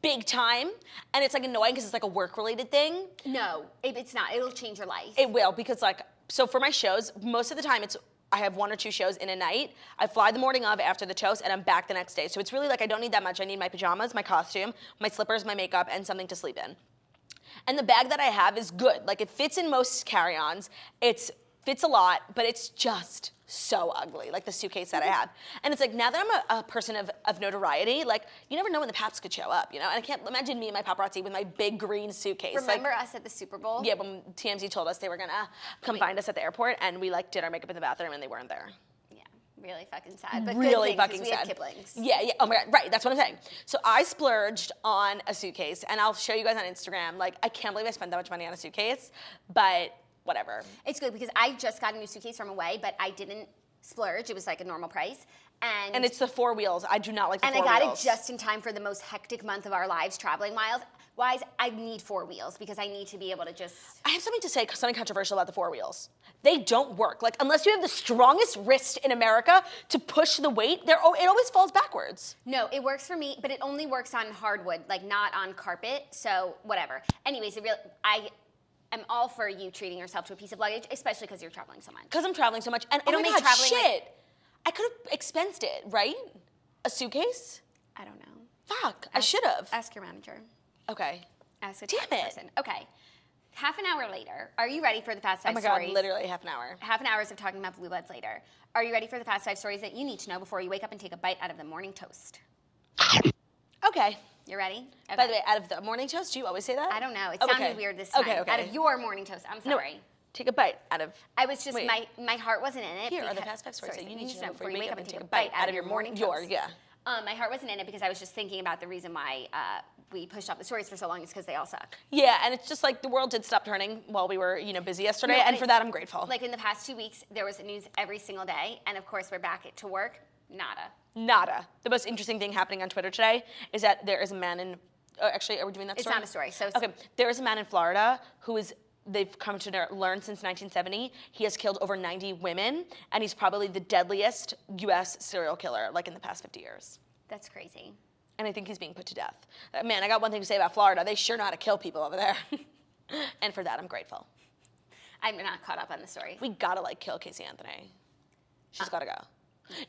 Speaker 2: big time, and it's like annoying because it's like a work-related thing.
Speaker 1: No, it's not. It'll change your life.
Speaker 2: It will, because like, so for my shows, most of the time I have 1 or 2 shows in a night. I fly the morning of after the toast, and I'm back the next day. So it's really like I don't need that much. I need my pajamas, my costume, my slippers, my makeup, and something to sleep in. And the bag that I have is good. Like it fits in most carry-ons. It fits a lot, but it's just so ugly, like the suitcase that I have. And it's like, now that I'm a person of notoriety, like you never know when the paps could show up, you know? And I can't imagine me and my paparazzi with my big green suitcase.
Speaker 1: Remember us at the Super Bowl?
Speaker 2: Yeah, when TMZ told us they were gonna come find us at the airport, and we like did our makeup in the bathroom and they weren't there.
Speaker 1: Yeah, really fucking sad. But
Speaker 2: Really
Speaker 1: good thing,
Speaker 2: fucking
Speaker 1: 'cause
Speaker 2: sad.
Speaker 1: We have Kiplings.
Speaker 2: Yeah, oh my God, right, that's what I'm saying. So I splurged on a suitcase, and I'll show you guys on Instagram. Like, I can't believe I spent that much money on a suitcase, but whatever.
Speaker 1: It's good because I just got a new suitcase from Away, but I didn't splurge. It was like a normal price.
Speaker 2: And it's the 4 wheels. I do not like the 4
Speaker 1: wheels.
Speaker 2: wheels.
Speaker 1: And I got it just in time for the most hectic month of our lives, traveling wise. I need 4 wheels because I need to be able to just...
Speaker 2: I have something to say, something controversial about the 4 wheels. They don't work. Like, unless you have the strongest wrist in America to push the weight, it always falls backwards.
Speaker 1: No, it works for me, but it only works on hardwood, like not on carpet, so whatever. Anyways, I'm all for you treating yourself to a piece of luggage, especially because you're traveling so much.
Speaker 2: Because I'm traveling so much, and oh
Speaker 1: It'll
Speaker 2: my
Speaker 1: make
Speaker 2: God,
Speaker 1: traveling,
Speaker 2: shit. I could have expensed it, right? A suitcase?
Speaker 1: I don't know.
Speaker 2: Fuck, I should have.
Speaker 1: Ask your manager.
Speaker 2: Okay.
Speaker 1: Ask a
Speaker 2: Damn
Speaker 1: tax
Speaker 2: it.
Speaker 1: person. Okay. Half an hour later, are you ready for the Fast 5
Speaker 2: Oh my
Speaker 1: stories?
Speaker 2: God, literally half an hour.
Speaker 1: Half an hour of talking about Blue Bloods later. Are you ready for the Fast 5 stories that you need to know before you wake up and take a bite out of the morning toast?
Speaker 2: Okay.
Speaker 1: You ready? Okay.
Speaker 2: By the way, out of the morning toast, do you always say that?
Speaker 1: I don't know. It
Speaker 2: Oh,
Speaker 1: sounded
Speaker 2: okay.
Speaker 1: weird this time.
Speaker 2: Okay, okay.
Speaker 1: Out of your morning toast. I'm
Speaker 2: No,
Speaker 1: sorry.
Speaker 2: take a bite out of...
Speaker 1: I was just,
Speaker 2: Wait.
Speaker 1: my heart wasn't in it.
Speaker 2: Here are the
Speaker 1: because-
Speaker 2: Fast 5 stories that you need to know
Speaker 1: before you wake up and take a
Speaker 2: bite out of your morning toast. Yeah.
Speaker 1: My heart wasn't in it because I was just thinking about the reason why we pushed off the stories for so long is because they all suck.
Speaker 2: Yeah, and it's just like the world did stop turning while we were, busy yesterday,
Speaker 1: No,
Speaker 2: and for that I'm grateful.
Speaker 1: Like in the past 2 weeks, there was news every single day, and of course we're back to work. Nada.
Speaker 2: The most interesting thing happening on Twitter today is that there is a man in... actually, are we doing that
Speaker 1: It's
Speaker 2: story?
Speaker 1: not a story. So
Speaker 2: Okay, there is a man in Florida who is... They've come to learn since 1970, he has killed over 90 women, and he's probably the deadliest U.S. serial killer, like in the past 50 years.
Speaker 1: That's crazy.
Speaker 2: And I think he's being put to death. Man, I got one thing to say about Florida. They sure know how to kill people over there. And for that, I'm grateful.
Speaker 1: I'm not caught up on the story.
Speaker 2: We gotta kill Casey Anthony. She's gotta go.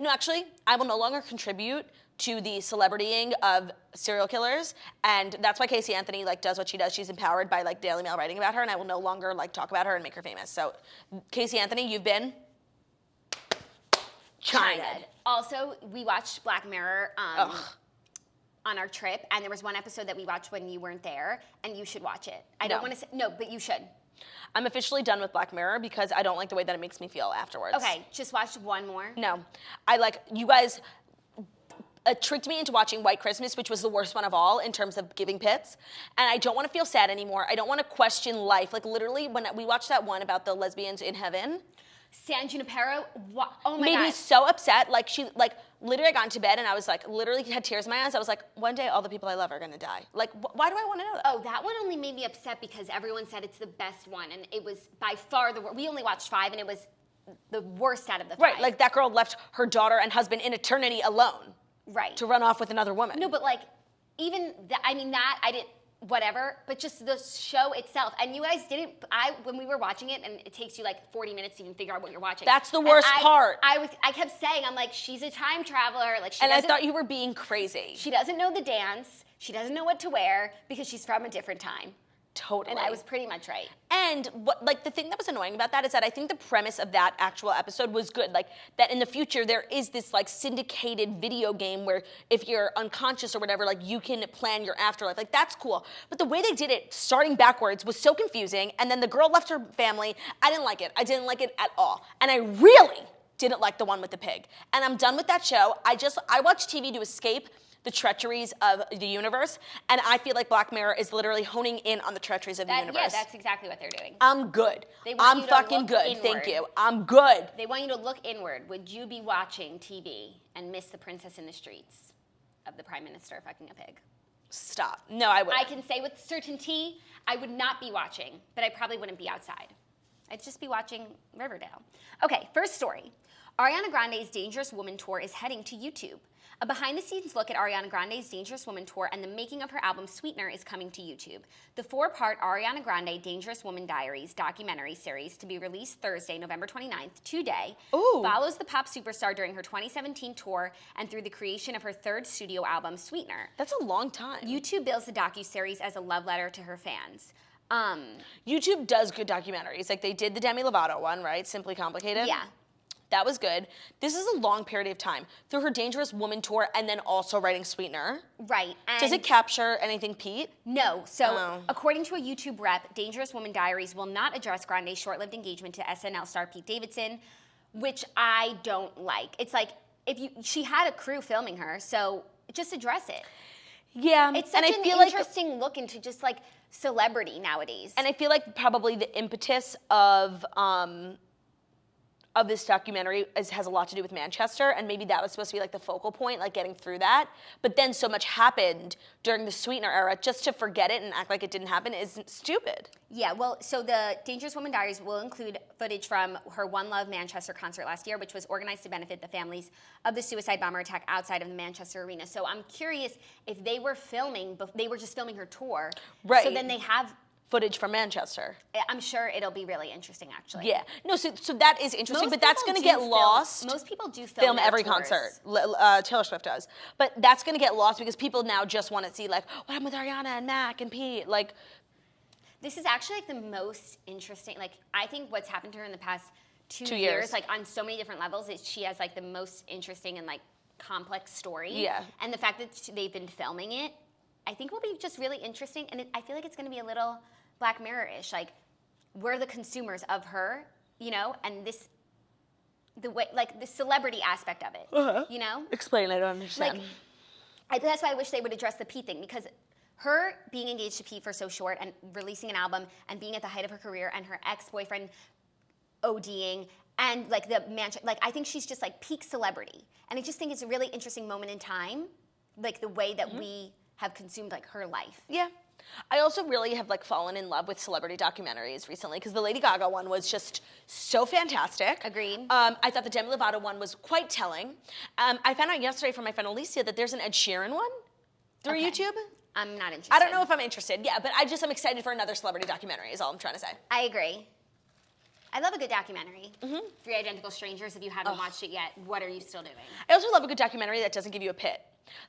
Speaker 2: No, actually, I will no longer contribute to the celebritying of serial killers, and that's why Casey Anthony does what she does. She's empowered by Daily Mail writing about her, and I will no longer talk about her and make her famous. So, Casey Anthony, you've been chided.
Speaker 1: Also, we watched Black Mirror on our trip, and there was one episode that we watched when you weren't there, and you should watch it. I don't want to say no, but you should.
Speaker 2: I'm officially done with Black Mirror because I don't like the way that it makes me feel afterwards.
Speaker 1: Okay, just watch one more.
Speaker 2: No, you guys tricked me into watching White Christmas, which was the worst one of all in terms of giving pits. And I don't want to feel sad anymore. I don't want to question life. Literally, when we watched that one about the lesbians in heaven,
Speaker 1: San Junipero, oh my
Speaker 2: made
Speaker 1: God.
Speaker 2: me so upset. Literally I got into bed and I was literally had tears in my eyes. I was like, one day all the people I love are gonna die. Why do I want to know that?
Speaker 1: Oh, that one only made me upset because everyone said it's the best one, and it was by far the worst. We only watched 5, and it was the worst out of the 5.
Speaker 2: Right, that girl left her daughter and husband in eternity alone.
Speaker 1: Right.
Speaker 2: To run off with another woman.
Speaker 1: No, but even that, I didn't. whatever, but just the show itself. And you guys when we were watching it, and it takes you like 40 minutes to even figure out what you're watching.
Speaker 2: That's the worst part.
Speaker 1: I kept saying, I'm like, she's a time traveler. Like,
Speaker 2: I thought you were being crazy.
Speaker 1: She doesn't know the dance. She doesn't know what to wear because she's from a different time.
Speaker 2: Totally.
Speaker 1: And I was pretty much right.
Speaker 2: And the thing that was annoying about that is that I think the premise of that actual episode was good. Like, that in the future there is this like syndicated video game where if you're unconscious or whatever, like you can plan your afterlife. Like, that's cool. But the way they did it, starting backwards, was so confusing. And then the girl left her family. I didn't like it. I didn't like it at all. And I really didn't like the one with the pig. And I'm done with that show. I watch TV to escape the treacheries of the universe, and I feel like Black Mirror is literally honing in on the treacheries of the universe.
Speaker 1: Yeah, that's exactly what they're doing.
Speaker 2: I'm good. I'm fucking good.
Speaker 1: Inward.
Speaker 2: Thank you. I'm good.
Speaker 1: They want you to look inward. Would you be watching TV and miss the princess in the streets of the prime minister fucking a pig?
Speaker 2: Stop. No, I wouldn't.
Speaker 1: I can say with certainty, I would not be watching, but I probably wouldn't be outside. I'd just be watching Riverdale. Okay, first story. Ariana Grande's Dangerous Woman Tour is heading to YouTube. A behind-the-scenes look at Ariana Grande's Dangerous Woman Tour and the making of her album Sweetener is coming to YouTube. The 4-part Ariana Grande Dangerous Woman Diaries documentary series, to be released Thursday, November 29th, today, follows the pop superstar during her 2017 tour and through the creation of her 3rd studio album, Sweetener.
Speaker 2: That's a long time.
Speaker 1: YouTube bills the docuseries as a love letter to her fans.
Speaker 2: YouTube does good documentaries. Like, they did the Demi Lovato one, right? Simply Complicated?
Speaker 1: Yeah.
Speaker 2: That was good. This is a long period of time. Through her Dangerous Woman tour and then also writing Sweetener.
Speaker 1: Right. And
Speaker 2: does it capture anything Pete?
Speaker 1: No. So, according to a YouTube rep, Dangerous Woman Diaries will not address Grande's short-lived engagement to SNL star Pete Davidson, which I don't like. It's like, she had a crew filming her, so just address it.
Speaker 2: Yeah.
Speaker 1: It's such an interesting look into just like celebrity nowadays.
Speaker 2: And I feel like probably the impetus of this documentary has a lot to do with Manchester, and maybe that was supposed to be like the focal point, like getting through that. But then so much happened during the Sweetener era, just to forget it and act like it didn't happen is stupid.
Speaker 1: Yeah, well, so the Dangerous Woman Diaries will include footage from her One Love Manchester concert last year, which was organized to benefit the families of the suicide bomber attack outside of the Manchester arena. So I'm curious if they were just filming her tour.
Speaker 2: Right.
Speaker 1: So then they have
Speaker 2: footage from Manchester.
Speaker 1: I'm sure it'll be really interesting, actually.
Speaker 2: Yeah. No, so that is interesting, but that's going to get lost.
Speaker 1: Most people do film
Speaker 2: every
Speaker 1: tours.
Speaker 2: concert. Taylor Swift does. But that's going to get lost because people now just want to see, like, what happened with Ariana and Mac and Pete? Like,
Speaker 1: this is actually like the most interesting, like, I think what's happened to her in the past two years, like on so many different levels, is she has like the most interesting and like complex story.
Speaker 2: Yeah.
Speaker 1: And the fact that they've been filming it, I think will be just really interesting. And I feel like it's going to be a little Black Mirror-ish. Like, we're the consumers of her, you know, and the way, like, the celebrity aspect of it, you know?
Speaker 2: Explain, I don't understand.
Speaker 1: Like, that's why I wish they would address the Pete thing, because her being engaged to Pete for so short and releasing an album and being at the height of her career and her ex-boyfriend ODing and, like, I think she's just, like, peak celebrity. And I just think it's a really interesting moment in time, like, the way that we have consumed, like, her life.
Speaker 2: Yeah. I also really have like fallen in love with celebrity documentaries recently because the Lady Gaga one was just so fantastic.
Speaker 1: Agreed.
Speaker 2: I thought the Demi Lovato one was quite telling. I found out yesterday from my friend Alicia that there's an Ed Sheeran one through YouTube.
Speaker 1: I'm not interested.
Speaker 2: I don't know if I'm interested. Yeah, but I'm excited for another celebrity documentary is all I'm trying to say.
Speaker 1: I agree. I love a good documentary. 3 Identical Strangers, if you haven't watched it yet, what are you still doing?
Speaker 2: I also love a good documentary that doesn't give you a pit.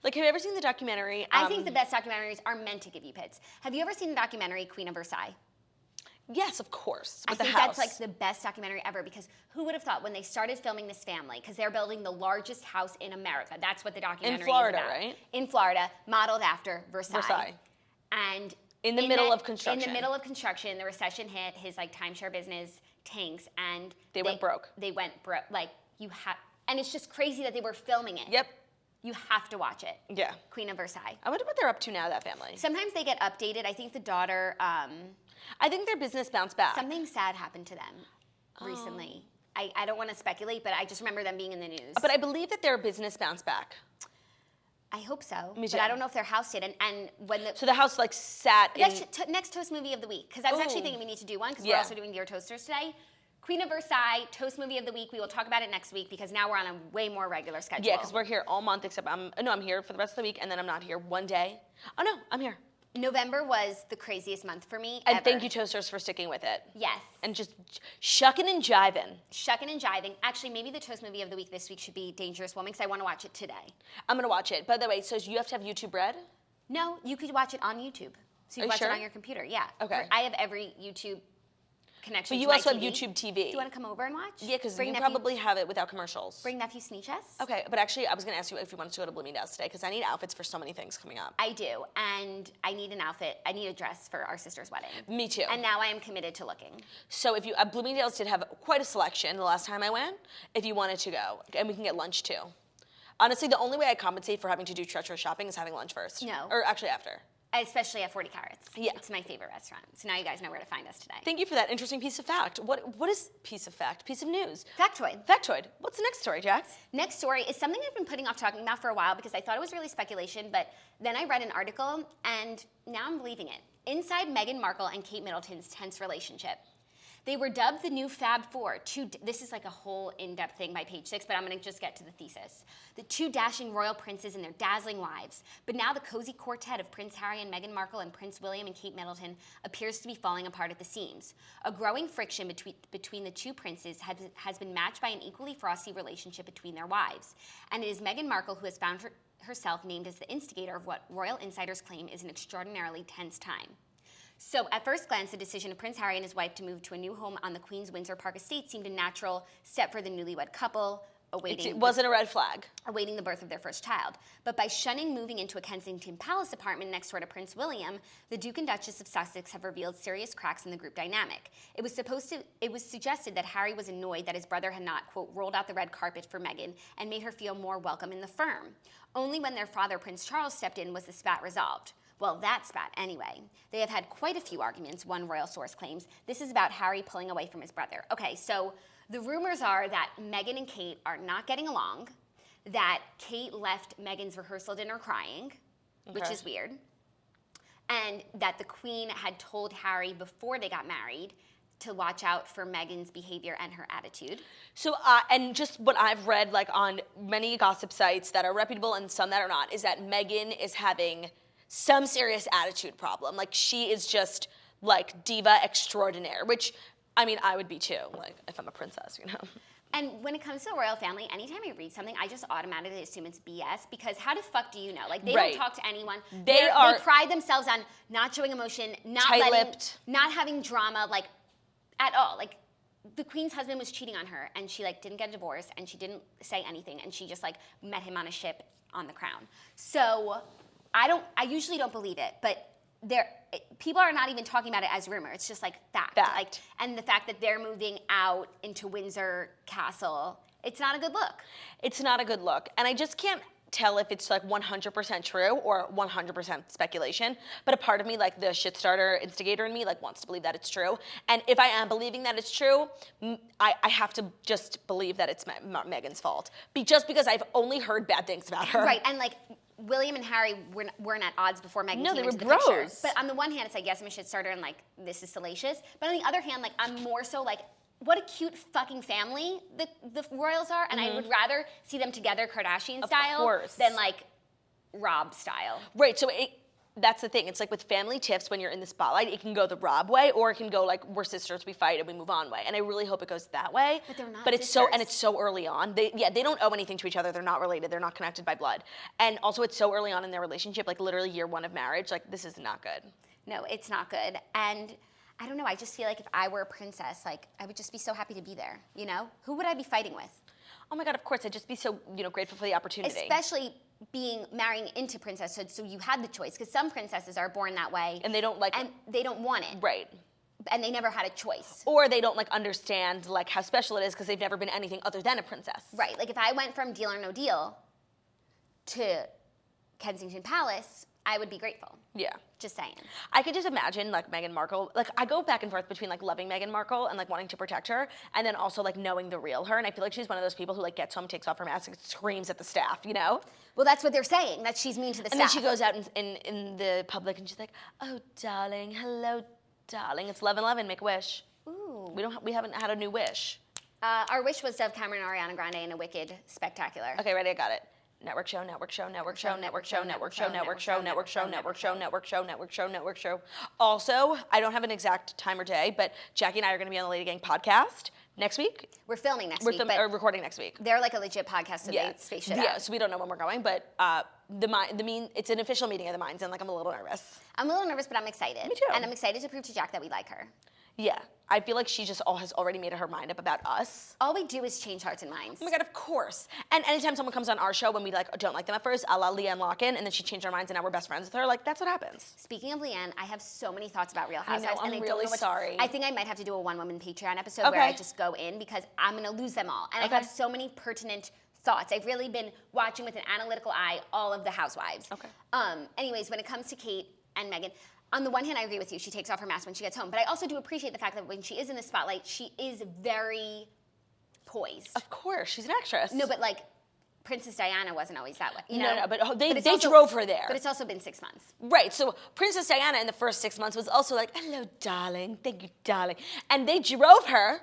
Speaker 2: Like, have you ever seen the documentary?
Speaker 1: I think the best documentaries are meant to give you pits. Have you ever seen the documentary Queen of Versailles?
Speaker 2: Yes, of course.
Speaker 1: I think that's like the best documentary ever because who would have thought when they started filming this family, because they're building the largest house in America. That's what the documentary
Speaker 2: is about. In Florida,
Speaker 1: right? In Florida, modeled after Versailles. And
Speaker 2: in the middle of construction.
Speaker 1: In the middle of construction, the recession hit, his like timeshare business tanks, and
Speaker 2: they went broke.
Speaker 1: They went broke. Like, and it's just crazy that they were filming it.
Speaker 2: Yep.
Speaker 1: You have to watch it.
Speaker 2: Yeah.
Speaker 1: Queen of Versailles.
Speaker 2: I wonder what they're up to now, that family.
Speaker 1: Sometimes they get updated. I think the daughter...
Speaker 2: I think their business bounced back.
Speaker 1: Something sad happened to them recently. I don't want to speculate, but I just remember them being in the news.
Speaker 2: But I believe that their business bounced back.
Speaker 1: I hope so.
Speaker 2: Me too.
Speaker 1: But I don't know if their house did. And when
Speaker 2: So the house, like, sat in...
Speaker 1: Next Toast Movie of the Week. Because I was actually thinking we need to do one, because we're also doing Dear Toasters today. Queen of Versailles, Toast Movie of the Week. We will talk about it next week because now we're on a way more regular schedule.
Speaker 2: Yeah, because we're here all month except I'm here for the rest of the week and then I'm not here one day. Oh no, I'm here.
Speaker 1: November was the craziest month for me
Speaker 2: And
Speaker 1: ever.
Speaker 2: thank you, Toasters, for sticking with it.
Speaker 1: Yes.
Speaker 2: And just shucking and jiving.
Speaker 1: Shucking and jiving. Actually, maybe the Toast movie of the week this week should be Dangerous Woman, because I want to watch it today.
Speaker 2: I'm going to watch it. By the way, so you have to have YouTube Red?
Speaker 1: No, you could watch it on YouTube. So you
Speaker 2: Are you
Speaker 1: watch
Speaker 2: sure?
Speaker 1: it on your computer, yeah.
Speaker 2: Okay.
Speaker 1: I have every YouTube connection
Speaker 2: But you
Speaker 1: to my
Speaker 2: also have
Speaker 1: TV.
Speaker 2: YouTube TV.
Speaker 1: Do you want to come over and watch?
Speaker 2: Yeah, because
Speaker 1: Bring
Speaker 2: you
Speaker 1: nephew-
Speaker 2: probably have it without commercials.
Speaker 1: Bring Nephew Sneechess?
Speaker 2: Okay, but actually, I was going to ask you if you wanted to go to Bloomingdale's today, because I need outfits for so many things coming up.
Speaker 1: I do, and I need an outfit. I need a dress for our sister's wedding.
Speaker 2: Me too.
Speaker 1: And now I am committed to looking.
Speaker 2: So if you, Bloomingdale's did have quite a selection the last time I went, if you wanted to go. And we can get lunch too. Honestly, the only way I compensate for having to do treacherous shopping is having lunch first.
Speaker 1: No.
Speaker 2: Or actually after.
Speaker 1: Especially at 40 Carats.
Speaker 2: Yeah.
Speaker 1: It's my favorite restaurant. So now you guys know where to find us today.
Speaker 2: Thank you for that interesting piece of fact. What is piece of fact? Piece of news?
Speaker 1: Factoid.
Speaker 2: Factoid. What's the next story, Jax?
Speaker 1: Next story is something I've been putting off talking about for a while because I thought it was really speculation, but then I read an article and now I'm believing it. Inside Meghan Markle and Kate Middleton's tense relationship. They were dubbed the new Fab Four. This is like a whole in-depth thing by page 6, but I'm going to just get to the thesis. The two dashing royal princes and their dazzling wives. But now the cozy quartet of Prince Harry and Meghan Markle and Prince William and Kate Middleton appears to be falling apart at the seams. A growing friction between the two princes has been matched by an equally frosty relationship between their wives. And it is Meghan Markle who has found herself named as the instigator of what royal insiders claim is an extraordinarily tense time. So at first glance, the decision of Prince Harry and his wife to move to a new home on the Queen's Windsor Park estate seemed a natural step for the newlywed couple,
Speaker 2: It wasn't a red flag.
Speaker 1: awaiting the birth of their first child. But by shunning moving into a Kensington Palace apartment next door to Prince William, the Duke and Duchess of Sussex have revealed serious cracks in the group dynamic. It was suggested that Harry was annoyed that his brother had not, quote, rolled out the red carpet for Meghan and made her feel more welcome in the firm. Only when their father, Prince Charles, stepped in was the spat resolved. Well, that spat, anyway. They have had quite a few arguments, one royal source claims. This is about Harry pulling away from his brother. Okay, so the rumors are that Meghan and Kate are not getting along, that Kate left Meghan's rehearsal dinner crying, which is weird, and that the Queen had told Harry before they got married to watch out for Meghan's behavior and her attitude.
Speaker 2: So, and just what I've read, like on many gossip sites that are reputable and some that are not, is that Meghan is having some serious attitude problem. Like, she is just like diva extraordinaire, which, I mean, I would be too, like, if I'm a princess, you know?
Speaker 1: And when it comes to the royal family, anytime I read something, I just automatically assume it's BS, because how the fuck do you know? Like, they
Speaker 2: Right.
Speaker 1: don't talk to anyone.
Speaker 2: They
Speaker 1: pride themselves on not showing emotion,
Speaker 2: Tight-lipped.
Speaker 1: not having drama, like, at all. Like, the Queen's husband was cheating on her, and she, like, didn't get a divorce, and she didn't say anything, and she just, like, met him on a ship on the Crown. So I usually don't believe it, but people are not even talking about it as rumor. It's just like fact. Like, and the fact that they're moving out into Windsor Castle, it's not a good look.
Speaker 2: It's not a good look. And I just can't tell if it's like 100% true or 100% speculation. But a part of me, like the shit starter instigator in me, like wants to believe that it's true. And if I am believing that it's true, I have to just believe that it's Meghan's fault. Just because I've only heard bad things about her.
Speaker 1: Right, and like William and Harry weren't at odds before Meghan
Speaker 2: No,
Speaker 1: came
Speaker 2: they
Speaker 1: into the
Speaker 2: were
Speaker 1: picture.
Speaker 2: bros.
Speaker 1: But on the one hand, it's like, yes, I'm a shit starter, and like, this is salacious. But on the other hand, like, I'm more so like, what a cute fucking family the royals are, and I would rather see them together Kardashian style
Speaker 2: course.
Speaker 1: than like Rob style.
Speaker 2: Right, so that's the thing. It's like with family tips, when you're in the spotlight, it can go the Rob way, or it can go like, we're sisters, we fight, and we move on way. And I really hope it goes that way.
Speaker 1: But they're not
Speaker 2: But
Speaker 1: sisters.
Speaker 2: it's so early on. They don't owe anything to each other. They're not related. They're not connected by blood. And also, it's so early on in their relationship, like literally year 1 of marriage. Like, this is not good.
Speaker 1: No, it's not good. And I don't know, I just feel like if I were a princess, like, I would just be so happy to be there, you know? Who would I be fighting with?
Speaker 2: Oh my God, of course. I'd just be so, grateful for the opportunity.
Speaker 1: Especially marrying into princesshood, so you had the choice, because some princesses are born that way.
Speaker 2: And they don't like
Speaker 1: And they don't want it.
Speaker 2: Right.
Speaker 1: And they never had a choice.
Speaker 2: Or they don't like understand like how special it is because they've never been anything other than a princess.
Speaker 1: Right, like if I went from Deal or No Deal to Kensington Palace, I would be grateful.
Speaker 2: Yeah.
Speaker 1: Just saying.
Speaker 2: I could just imagine like Meghan Markle, like I go back and forth between like loving Meghan Markle and like wanting to protect her and then also like knowing the real her. And I feel like she's one of those people who like gets home, takes off her mask and screams at the staff, you know?
Speaker 1: Well, that's what they're saying, that she's mean to the
Speaker 2: And
Speaker 1: staff.
Speaker 2: then she goes out in the public and she's like, oh darling, hello darling, it's 11/11, make a wish.
Speaker 1: Ooh.
Speaker 2: We haven't had a new wish.
Speaker 1: Our wish was to have Cameron and Ariana Grande in a Wicked spectacular.
Speaker 2: Okay, ready, I got it. network show, network show, network show, network show, network show, network show, network show, network show, network show, network show, network show. Also, I don't have an exact time or day, but Jackie and I are going to be on the Lady Gang podcast next week.
Speaker 1: We're filming next week,
Speaker 2: or recording next week.
Speaker 1: They're like a legit podcast, so they space shit out.
Speaker 2: Yeah, so we don't know when we're going, but it's an official meeting of the minds, and like I'm a little nervous.
Speaker 1: I'm a little nervous, but I'm excited.
Speaker 2: Me too.
Speaker 1: And I'm excited to prove to Jack that we like her.
Speaker 2: Yeah, I feel like she just has already made her mind up about us.
Speaker 1: All we do is change hearts and minds.
Speaker 2: Oh my God, of course. And anytime someone comes on our show when we like don't like them at first, a la Leanne Locken, and then she changed our minds and now we're best friends with her, like that's what happens.
Speaker 1: Speaking of Leanne, I have so many thoughts about Real
Speaker 2: I
Speaker 1: Housewives.
Speaker 2: know, I'm
Speaker 1: and I
Speaker 2: really
Speaker 1: don't know
Speaker 2: sorry.
Speaker 1: I think I might have to do a one-woman Patreon episode where I just go in because I'm going to lose them all. And I have so many pertinent thoughts. I've really been watching with an analytical eye all of the Housewives.
Speaker 2: Okay.
Speaker 1: Anyways, when it comes to Kate and Meghan, on the one hand, I agree with you. She takes off her mask when she gets home. But I also do appreciate the fact that when she is in the spotlight, she is very poised.
Speaker 2: Of course, she's an actress.
Speaker 1: No, but like Princess Diana wasn't always that way. You know?
Speaker 2: No, but they
Speaker 1: also,
Speaker 2: drove her there.
Speaker 1: But it's also been 6 months.
Speaker 2: Right, so Princess Diana in the first 6 months was also like, hello, darling, thank you, darling. And they drove her.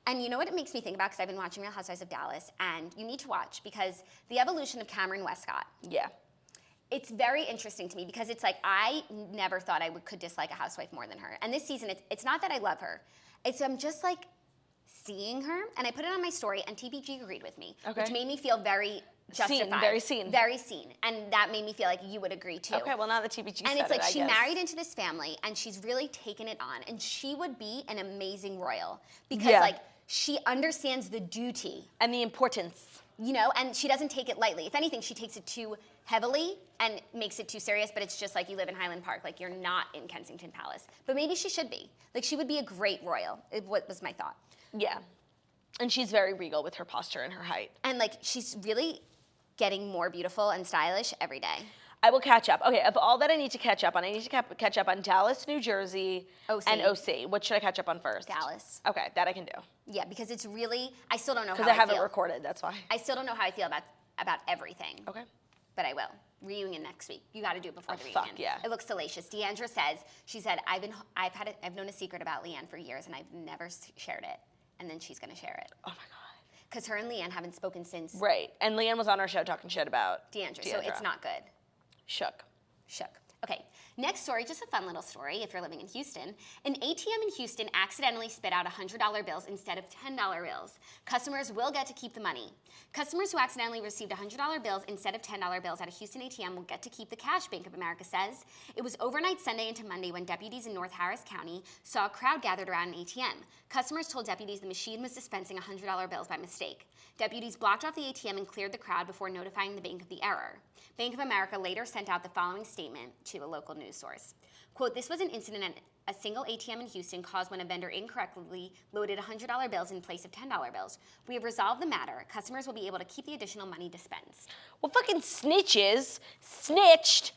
Speaker 1: And you know what it makes me think about? Because I've been watching Real Housewives of Dallas, and you need to watch because the evolution of Cameron Westcott.
Speaker 2: Yeah.
Speaker 1: It's very interesting to me because it's like I never thought I could dislike a housewife more than her. And this season, it's not that I love her. I'm just like seeing her, and I put it on my story, and TBG agreed with me, which made me feel very justified.
Speaker 2: Very seen.
Speaker 1: Very seen. And that made me feel like you would agree too.
Speaker 2: Okay, well now the TBG
Speaker 1: And
Speaker 2: said
Speaker 1: it's like
Speaker 2: I
Speaker 1: she
Speaker 2: guess.
Speaker 1: married into this family, and she's really taken it on. And she would be an amazing royal because like she understands the duty.
Speaker 2: And the importance.
Speaker 1: You know, and she doesn't take it lightly. If anything, she takes it too heavily and makes it too serious, but it's just like you live in Highland Park, like you're not in Kensington Palace. But maybe she should be. Like she would be a great royal, what was my thought.
Speaker 2: Yeah. And she's very regal with her posture and her height.
Speaker 1: And like she's really getting more beautiful and stylish every day.
Speaker 2: I will catch up. Okay, of all that I need to catch up on, I need to catch up on Dallas, New Jersey, and OC. What should I catch up on first?
Speaker 1: Dallas.
Speaker 2: Okay, that I can do.
Speaker 1: Yeah, because it's really, I still don't know how I feel.
Speaker 2: Because I haven't recorded, that's why.
Speaker 1: I still don't know how I feel about everything.
Speaker 2: Okay.
Speaker 1: But I will. Reunion next week. You got to do it before the
Speaker 2: fuck,
Speaker 1: reunion.
Speaker 2: yeah.
Speaker 1: It looks delicious. Deandra says, she said, I've known a secret about Leanne for years and I've never shared it. And then she's going to share it.
Speaker 2: Oh my God.
Speaker 1: Because her and Leanne haven't spoken since.
Speaker 2: Right. And Leanne was on our show talking shit about
Speaker 1: Deandra. So it's not good.
Speaker 2: Shook.
Speaker 1: Okay, next story, just a fun little story if you're living in Houston. An ATM in Houston accidentally spit out $100 bills instead of $10 bills. Customers will get to keep the money. Customers who accidentally received $100 bills instead of $10 bills at a Houston ATM will get to keep the cash, Bank of America says. It was overnight Sunday into Monday when deputies in North Harris County saw a crowd gathered around an ATM. Customers told deputies the machine was dispensing $100 bills by mistake. Deputies blocked off the ATM and cleared the crowd before notifying the bank of the error. Bank of America later sent out the following statement to a local news source. Quote, this was an incident at a single ATM in Houston caused when a vendor incorrectly loaded $100 bills in place of $10 bills. We have resolved the matter. Customers will be able to keep the additional money dispensed.
Speaker 2: Well, fucking snitches snitched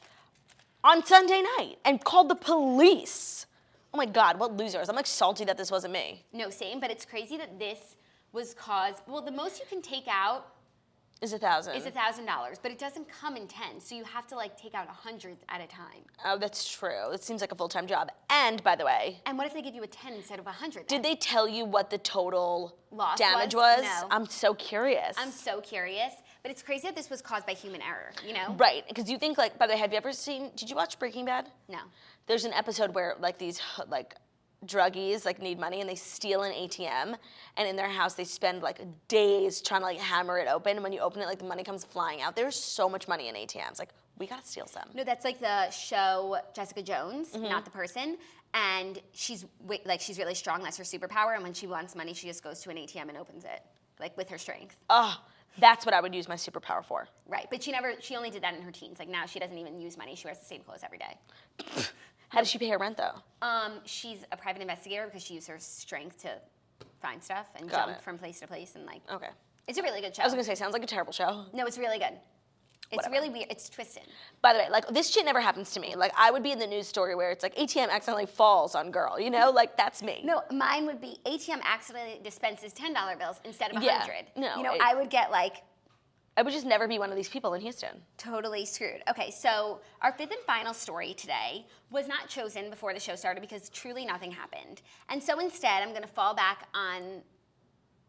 Speaker 2: on Sunday night and called the police. Oh my God, what losers. I'm like salty that this wasn't me.
Speaker 1: No, same, but it's crazy that this was caused, well, the most you can take out
Speaker 2: is $1,000.
Speaker 1: Is $1,000, but it doesn't come in 10, so you have to like take out 100 at a time.
Speaker 2: Oh, that's true. It seems like a full-time job. And by the way,
Speaker 1: and what if they give you a 10 instead of 100?
Speaker 2: Did they tell you what the total
Speaker 1: loss
Speaker 2: damage was?
Speaker 1: No.
Speaker 2: I'm so curious.
Speaker 1: I'm so curious, but it's crazy that this was caused by human error. You know?
Speaker 2: Right, because you think like. By the way, have you ever seen? Did you watch Breaking Bad?
Speaker 1: No.
Speaker 2: There's an episode where like these like druggies like need money and they steal an ATM, and in their house they spend like days trying to like hammer it open, and when you open it like the money comes flying out. There's so much money in ATMs. Like we gotta steal some.
Speaker 1: No, that's like the show Jessica Jones, not the person, and she's really strong. That's her superpower, and when she wants money she just goes to an ATM and opens it like with her strength.
Speaker 2: Oh, that's what I would use my superpower for.
Speaker 1: Right, but she only did that in her teens. Like now she doesn't even use money. She wears the same clothes every day.
Speaker 2: How does she pay her rent though?
Speaker 1: She's a private investigator because she uses her strength to find stuff and
Speaker 2: Got
Speaker 1: jump
Speaker 2: it.
Speaker 1: from place to place and like.
Speaker 2: Okay.
Speaker 1: It's a really good show.
Speaker 2: I was gonna say, sounds like a terrible show.
Speaker 1: No, it's really good. It's
Speaker 2: Whatever.
Speaker 1: really weird. It's twisted.
Speaker 2: By the way, like this shit never happens to me. Like I would be in the news story where it's like ATM accidentally falls on girl, you know? Like that's me.
Speaker 1: No, mine would be ATM accidentally dispenses $10 bills instead of 100.
Speaker 2: Yeah, no,
Speaker 1: you know, I would get like
Speaker 2: I would just never be one of these people in Houston.
Speaker 1: totally screwed. Okay, so our fifth and final story today was not chosen before the show started because truly nothing happened. And so instead, I'm going to fall back on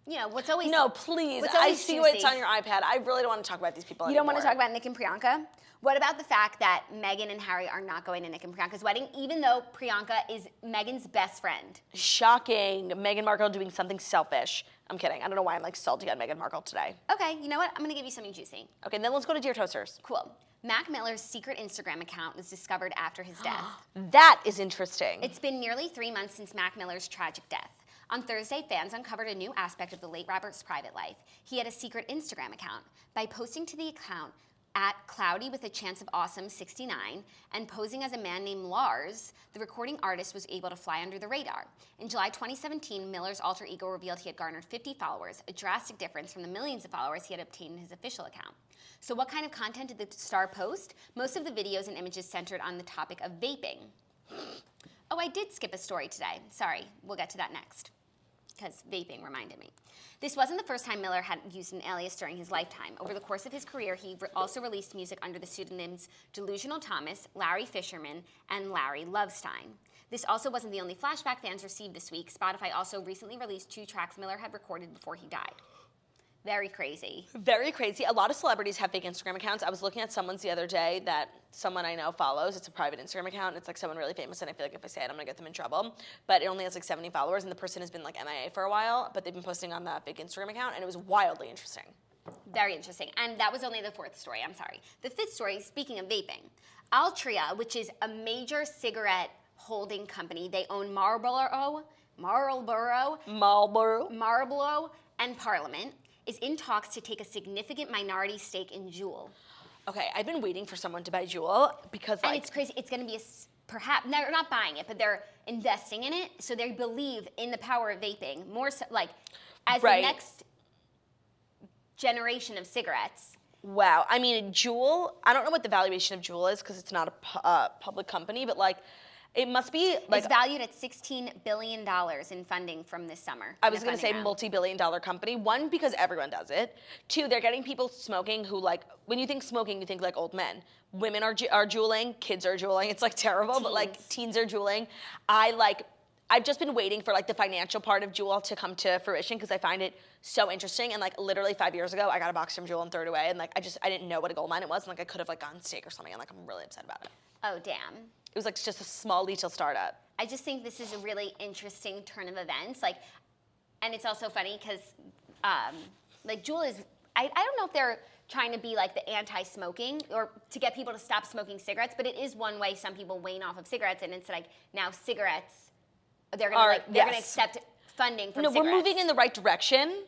Speaker 1: you know, what's always
Speaker 2: No, please.
Speaker 1: what's
Speaker 2: I
Speaker 1: always
Speaker 2: see
Speaker 1: juicy.
Speaker 2: what's on your iPad. I really don't want to talk about these people
Speaker 1: You
Speaker 2: anymore.
Speaker 1: don't want to talk about Nick and Priyanka? What about the fact that Meghan and Harry are not going to Nick and Priyanka's wedding, even though Priyanka is Meghan's best friend?
Speaker 2: Shocking. Meghan Markle doing something selfish. I'm kidding. I don't know why I'm like salty on Meghan Markle today.
Speaker 1: Okay, you know what? I'm going to give you something juicy.
Speaker 2: Okay, then let's go to Dear Toasters.
Speaker 1: Cool. Mac Miller's secret Instagram account was discovered after his death.
Speaker 2: That is interesting.
Speaker 1: It's been nearly 3 months since Mac Miller's tragic death. On Thursday, fans uncovered a new aspect of the late Robert's private life. He had a secret Instagram account. By posting to the account at Cloudy with a Chance of Awesome 69 and posing as a man named Lars, the recording artist was able to fly under the radar. In July 2017, Miller's alter ego revealed he had garnered 50 followers, a drastic difference from the millions of followers he had obtained in his official account. So what kind of content did the star post? Most of the videos and images centered on the topic of vaping. Oh, I did skip a story today. Sorry, we'll get to that next, because vaping reminded me. This wasn't the first time Miller had used an alias during his lifetime. Over the course of his career, he also released music under the pseudonyms Delusional Thomas, Larry Fisherman, and Larry Lovestein. This also wasn't the only flashback fans received this week. Spotify also recently released 2 tracks Miller had recorded before he died. Very crazy.
Speaker 2: Very crazy. A lot of celebrities have fake Instagram accounts. I was looking at someone's the other day that someone I know follows. It's a private Instagram account. And it's like someone really famous, and I feel like if I say it, I'm gonna get them in trouble. But it only has like 70 followers, and the person has been like MIA for a while, but they've been posting on that fake Instagram account, and it was wildly interesting.
Speaker 1: Very interesting. And that was only the 4th story, I'm sorry. The 5th story, speaking of vaping, Altria, which is a major cigarette holding company, they own Marlboro, and Parliament, is in talks to take a significant minority stake in Juul.
Speaker 2: Okay, I've been waiting for someone to buy Juul because
Speaker 1: And it's crazy. It's going to be perhaps, they're not buying it, but they're investing in it. So they believe in the power of vaping more so, like, as
Speaker 2: Right.
Speaker 1: the next generation of cigarettes.
Speaker 2: Wow. I mean, Juul, I don't know what the valuation of Juul is because it's not a public company, but like, it must be like.
Speaker 1: It's valued at $16 billion in funding from this summer.
Speaker 2: I was going to say multi-billion-dollar company. 1, because everyone does it. 2, they're getting people smoking who like, when you think smoking, you think like old men. Women are juuling, kids are juuling. It's like terrible, but like teens are juuling. I've just been waiting for like the financial part of Juul to come to fruition because I find it so interesting. And like literally 5 years ago, I got a box from Juul and threw it away. And like, I didn't know what a gold mine it was. And like, I could have like gone steak or something. And like, I'm really upset about it.
Speaker 1: Oh, damn.
Speaker 2: It was like just a small little startup.
Speaker 1: I just think this is a really interesting turn of events. Like, and it's also funny because, like, Juul is, I don't know if they're trying to be like the anti-smoking or to get people to stop smoking cigarettes, but it is one way some people wane off of cigarettes, and it's like now cigarettes, they're gonna accept funding from cigarettes.
Speaker 2: We're moving in the right direction,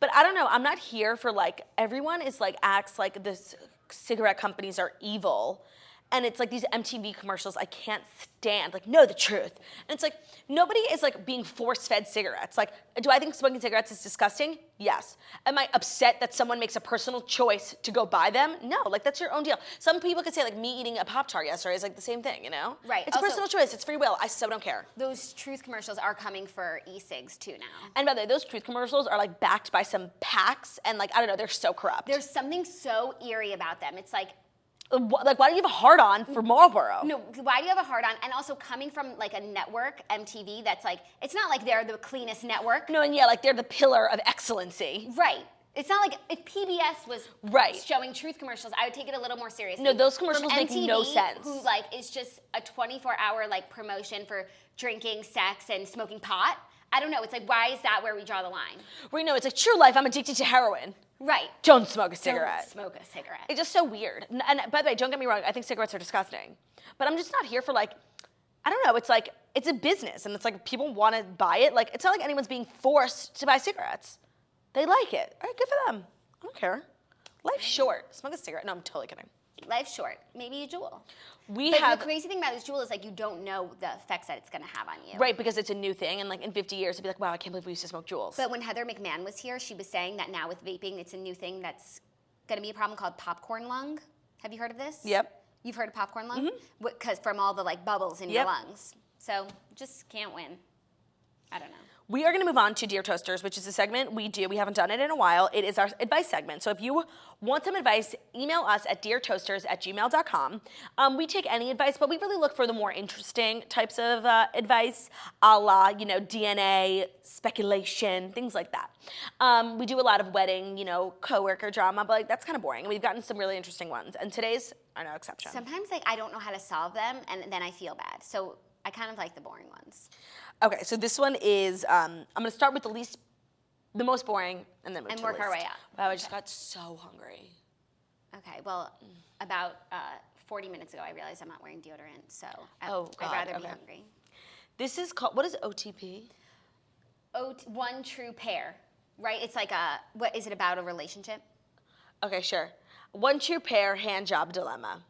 Speaker 2: but I don't know. I'm not here for like everyone is like acts like this cigarette companies are evil. And it's like these MTV commercials I can't stand. Like, know the truth. And it's like, nobody is like being force-fed cigarettes. Like, do I think smoking cigarettes is disgusting? Yes. Am I upset that someone makes a personal choice to go buy them? No, like that's your own deal. Some people could say like me eating a Pop-Tart yesterday is like the same thing, you know?
Speaker 1: Right.
Speaker 2: It's a personal choice, it's free will. I so don't care.
Speaker 1: Those truth commercials are coming for e-cigs too now.
Speaker 2: And by the way, those truth commercials are like backed by some PACs and like, I don't know, they're so corrupt.
Speaker 1: There's something so eerie about them. It's like,
Speaker 2: why do you have a hard-on for Marlboro?
Speaker 1: No, why do you have a hard-on? And also coming from like a network, MTV, that's like, it's not like they're the cleanest network.
Speaker 2: No, and yeah, like they're the pillar of excellency.
Speaker 1: Right. It's not like if PBS was showing truth commercials, I would take it a little more seriously.
Speaker 2: No, those commercials
Speaker 1: from
Speaker 2: make no sense.
Speaker 1: Who like is just a 24-hour like promotion for drinking, sex, and smoking pot. I don't know. It's like, why is that where we draw the line?
Speaker 2: Right, no, it's like true life. I'm addicted to heroin.
Speaker 1: Right.
Speaker 2: Don't smoke a cigarette.
Speaker 1: Don't smoke a cigarette.
Speaker 2: It's just so weird. And by the way, don't get me wrong. I think cigarettes are disgusting. But I'm just not here for like, I don't know. It's like, it's a business. And it's like people want to buy it. Like, it's not like anyone's being forced to buy cigarettes. They like it. All right, good for them. I don't care. Life's short. Smoke a cigarette. No, I'm totally kidding.
Speaker 1: Life's short. Maybe a Juul.
Speaker 2: The
Speaker 1: crazy thing about this Juul is like you don't know the effects that it's going to have on you.
Speaker 2: Right, because it's a new thing, and like in 50 years, it'd be like, wow, I can't believe we used to smoke Juuls.
Speaker 1: But when Heather McMahon was here, she was saying that now with vaping, it's a new thing that's going to be a problem called popcorn lung. Have you heard of this?
Speaker 2: Yep.
Speaker 1: You've heard of popcorn lung? Because from all the like bubbles in your lungs. So just can't win. I don't know.
Speaker 2: We are going to move on to Dear Toasters, which is a segment we do. We haven't done it in a while. It is our advice segment. So if you want some advice, email us at deartoasters@gmail.com. We take any advice, but we really look for the more interesting types of advice, a la, DNA, speculation, things like that. We do a lot of wedding, coworker drama, but that's kind of boring. And we've gotten some really interesting ones. And today's are no exception.
Speaker 1: Sometimes I don't know how to solve them, and then I feel bad. So I kind of like the boring ones.
Speaker 2: Okay, so this one is, I'm going to start with the most boring, and then move to
Speaker 1: work our way up.
Speaker 2: Wow, I just got so hungry.
Speaker 1: Okay, well, about 40 minutes ago, I realized I'm not wearing deodorant, so I'd rather be hungry.
Speaker 2: This is called, what is OTP?
Speaker 1: One true pair, right? It's like what is it about a relationship?
Speaker 2: Okay, sure. One true pair hand job dilemma.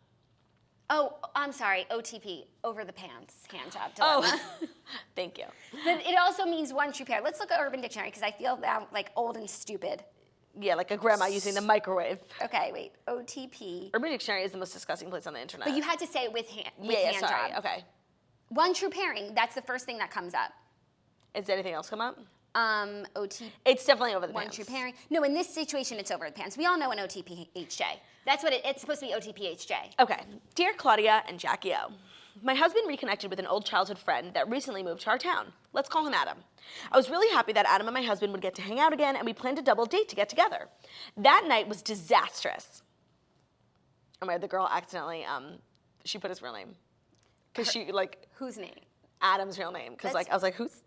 Speaker 1: Oh, I'm sorry, OTP, over the pants, hand job dilemma.
Speaker 2: Oh, thank you.
Speaker 1: But it also means one true pair. Let's look at Urban Dictionary, because I feel now like old and stupid.
Speaker 2: Yeah, like a grandma using the microwave.
Speaker 1: Okay, wait, OTP.
Speaker 2: Urban Dictionary is the most disgusting place on the internet.
Speaker 1: But you had to say it with hand
Speaker 2: sorry,
Speaker 1: job.
Speaker 2: okay.
Speaker 1: One true pairing, that's the first thing that comes up.
Speaker 2: Is anything else come up?
Speaker 1: OTP.
Speaker 2: It's definitely over the
Speaker 1: One
Speaker 2: pants.
Speaker 1: true pairing. No, in this situation, it's over the pants. We all know an OTPHJ. That's what it's supposed to be, OTPHJ.
Speaker 2: Okay. Dear Claudia and Jackie O, my husband reconnected with an old childhood friend that recently moved to our town. Let's call him Adam. I was really happy that Adam and my husband would get to hang out again, and we planned a double date to get together. That night was disastrous. Oh my God, the girl accidentally, she put his real name. Because she,
Speaker 1: Whose name?
Speaker 2: Adam's real name. Because, I was like, who's?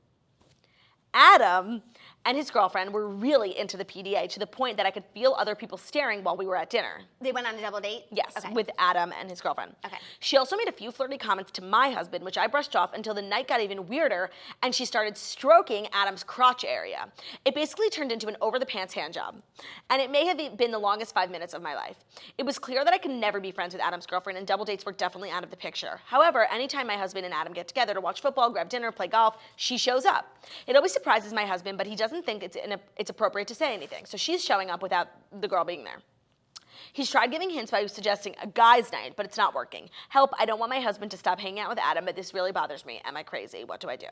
Speaker 2: Adam and his girlfriend were really into the PDA to the point that I could feel other people staring while we were at dinner.
Speaker 1: They went on a double date?
Speaker 2: Yes,
Speaker 1: Okay.
Speaker 2: with Adam and his girlfriend.
Speaker 1: Okay.
Speaker 2: She also made a few flirty comments to my husband, which I brushed off until the night got even weirder and she started stroking Adam's crotch area. It basically turned into an over-the-pants hand job. And it may have been the longest 5 minutes of my life. It was clear that I could never be friends with Adam's girlfriend, and double dates were definitely out of the picture. However, anytime my husband and Adam get together to watch football, grab dinner, play golf, she shows up. It always surprises my husband, but he doesn't think it's appropriate to say anything. So she's showing up without the girl being there. He's tried giving hints by suggesting a guy's night, but it's not working. Help, I don't want my husband to stop hanging out with Adam, but this really bothers me. Am I crazy? What do I do?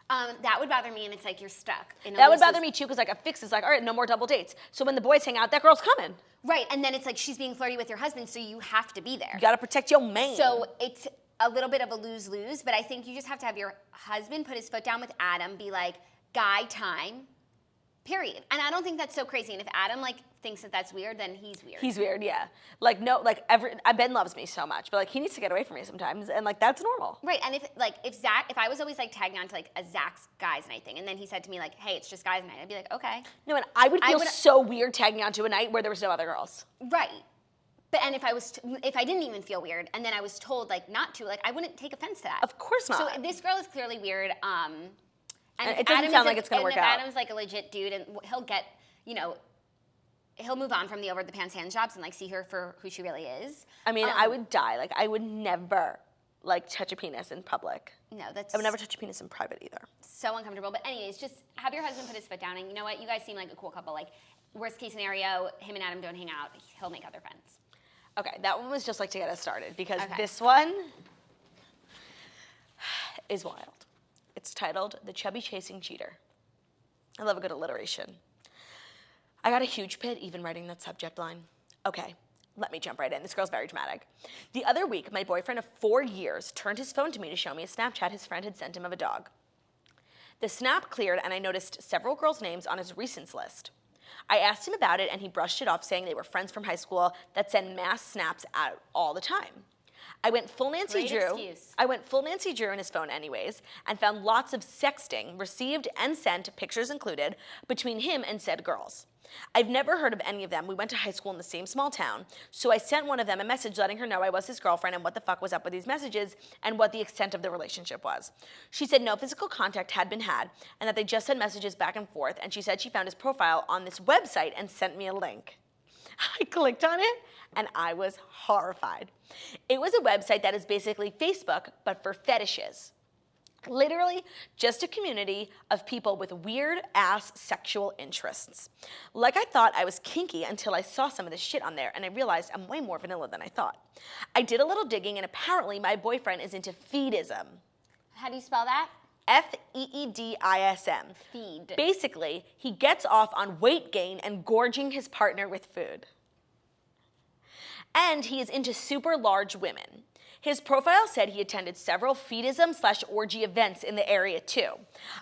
Speaker 1: That would bother me, and it's like you're stuck.
Speaker 2: That would bother me too, because a fix is all right, no more double dates. So when the boys hang out, that girl's coming.
Speaker 1: Right, and then it's like she's being flirty with your husband, so you have to be there.
Speaker 2: You gotta protect your man.
Speaker 1: So it's a little bit of a lose-lose, but I think you just have to have your husband put his foot down with Adam, be like, guy time, period. And I don't think that's so crazy. And if Adam thinks that that's weird, then he's weird.
Speaker 2: He's weird, yeah. Ben loves me so much, but he needs to get away from me sometimes, and that's normal.
Speaker 1: Right, and if I was always tagging on to a Zach's guys night thing, and then he said to me hey, it's just guys night, I'd be like, okay.
Speaker 2: No, and I would feel so weird tagging on to a night where there was no other girls.
Speaker 1: Right. But and if I didn't even feel weird, and then I was told not to, I wouldn't take offense to that.
Speaker 2: Of course not.
Speaker 1: So this girl is clearly weird. And
Speaker 2: it doesn't sound like it's going to work out.
Speaker 1: If Adam's a legit dude, and he'll get, he'll move on from the over-the-pants hand jobs and see her for who she really is.
Speaker 2: I mean, I would die. I would never touch a penis in public.
Speaker 1: No, that's.
Speaker 2: I would never touch a penis in private either.
Speaker 1: So uncomfortable. But anyways, just have your husband put his foot down, and you know what? You guys seem like a cool couple. Worst case scenario, him and Adam don't hang out. He'll make other friends.
Speaker 2: Okay, that one was just to get us started, because this one is wild. It's titled The Chubby Chasing Cheater. I love a good alliteration. I got a huge pit even writing that subject line. Okay, let me jump right in. This girl's very dramatic. The other week, my boyfriend of 4 years turned his phone to me to show me a Snapchat his friend had sent him of a dog. The snap cleared, and I noticed several girls' names on his recents list. I asked him about it, and he brushed it off, saying they were friends from high school that send mass snaps out all the time. I went full Nancy Drew. I went full Nancy Drew in his phone anyways, and found lots of sexting, received and sent, pictures included, between him and said girls. I've never heard of any of them. We went to high school in the same small town, so I sent one of them a message letting her know I was his girlfriend and what the fuck was up with these messages and what the extent of the relationship was. She said no physical contact had been had and that they just sent messages back and forth, and she said she found his profile on this website and sent me a link. I clicked on it, and I was horrified. It was a website that is basically Facebook, but for fetishes. Literally just a community of people with weird-ass sexual interests. I thought I was kinky until I saw some of the shit on there, and I realized I'm way more vanilla than I thought. I did a little digging, and apparently my boyfriend is into feedism.
Speaker 1: How do you spell that?
Speaker 2: F-E-E-D-I-S-M.
Speaker 1: Feed.
Speaker 2: Basically, he gets off on weight gain and gorging his partner with food. And he is into super large women. His profile said he attended several feedism/orgy events in the area too.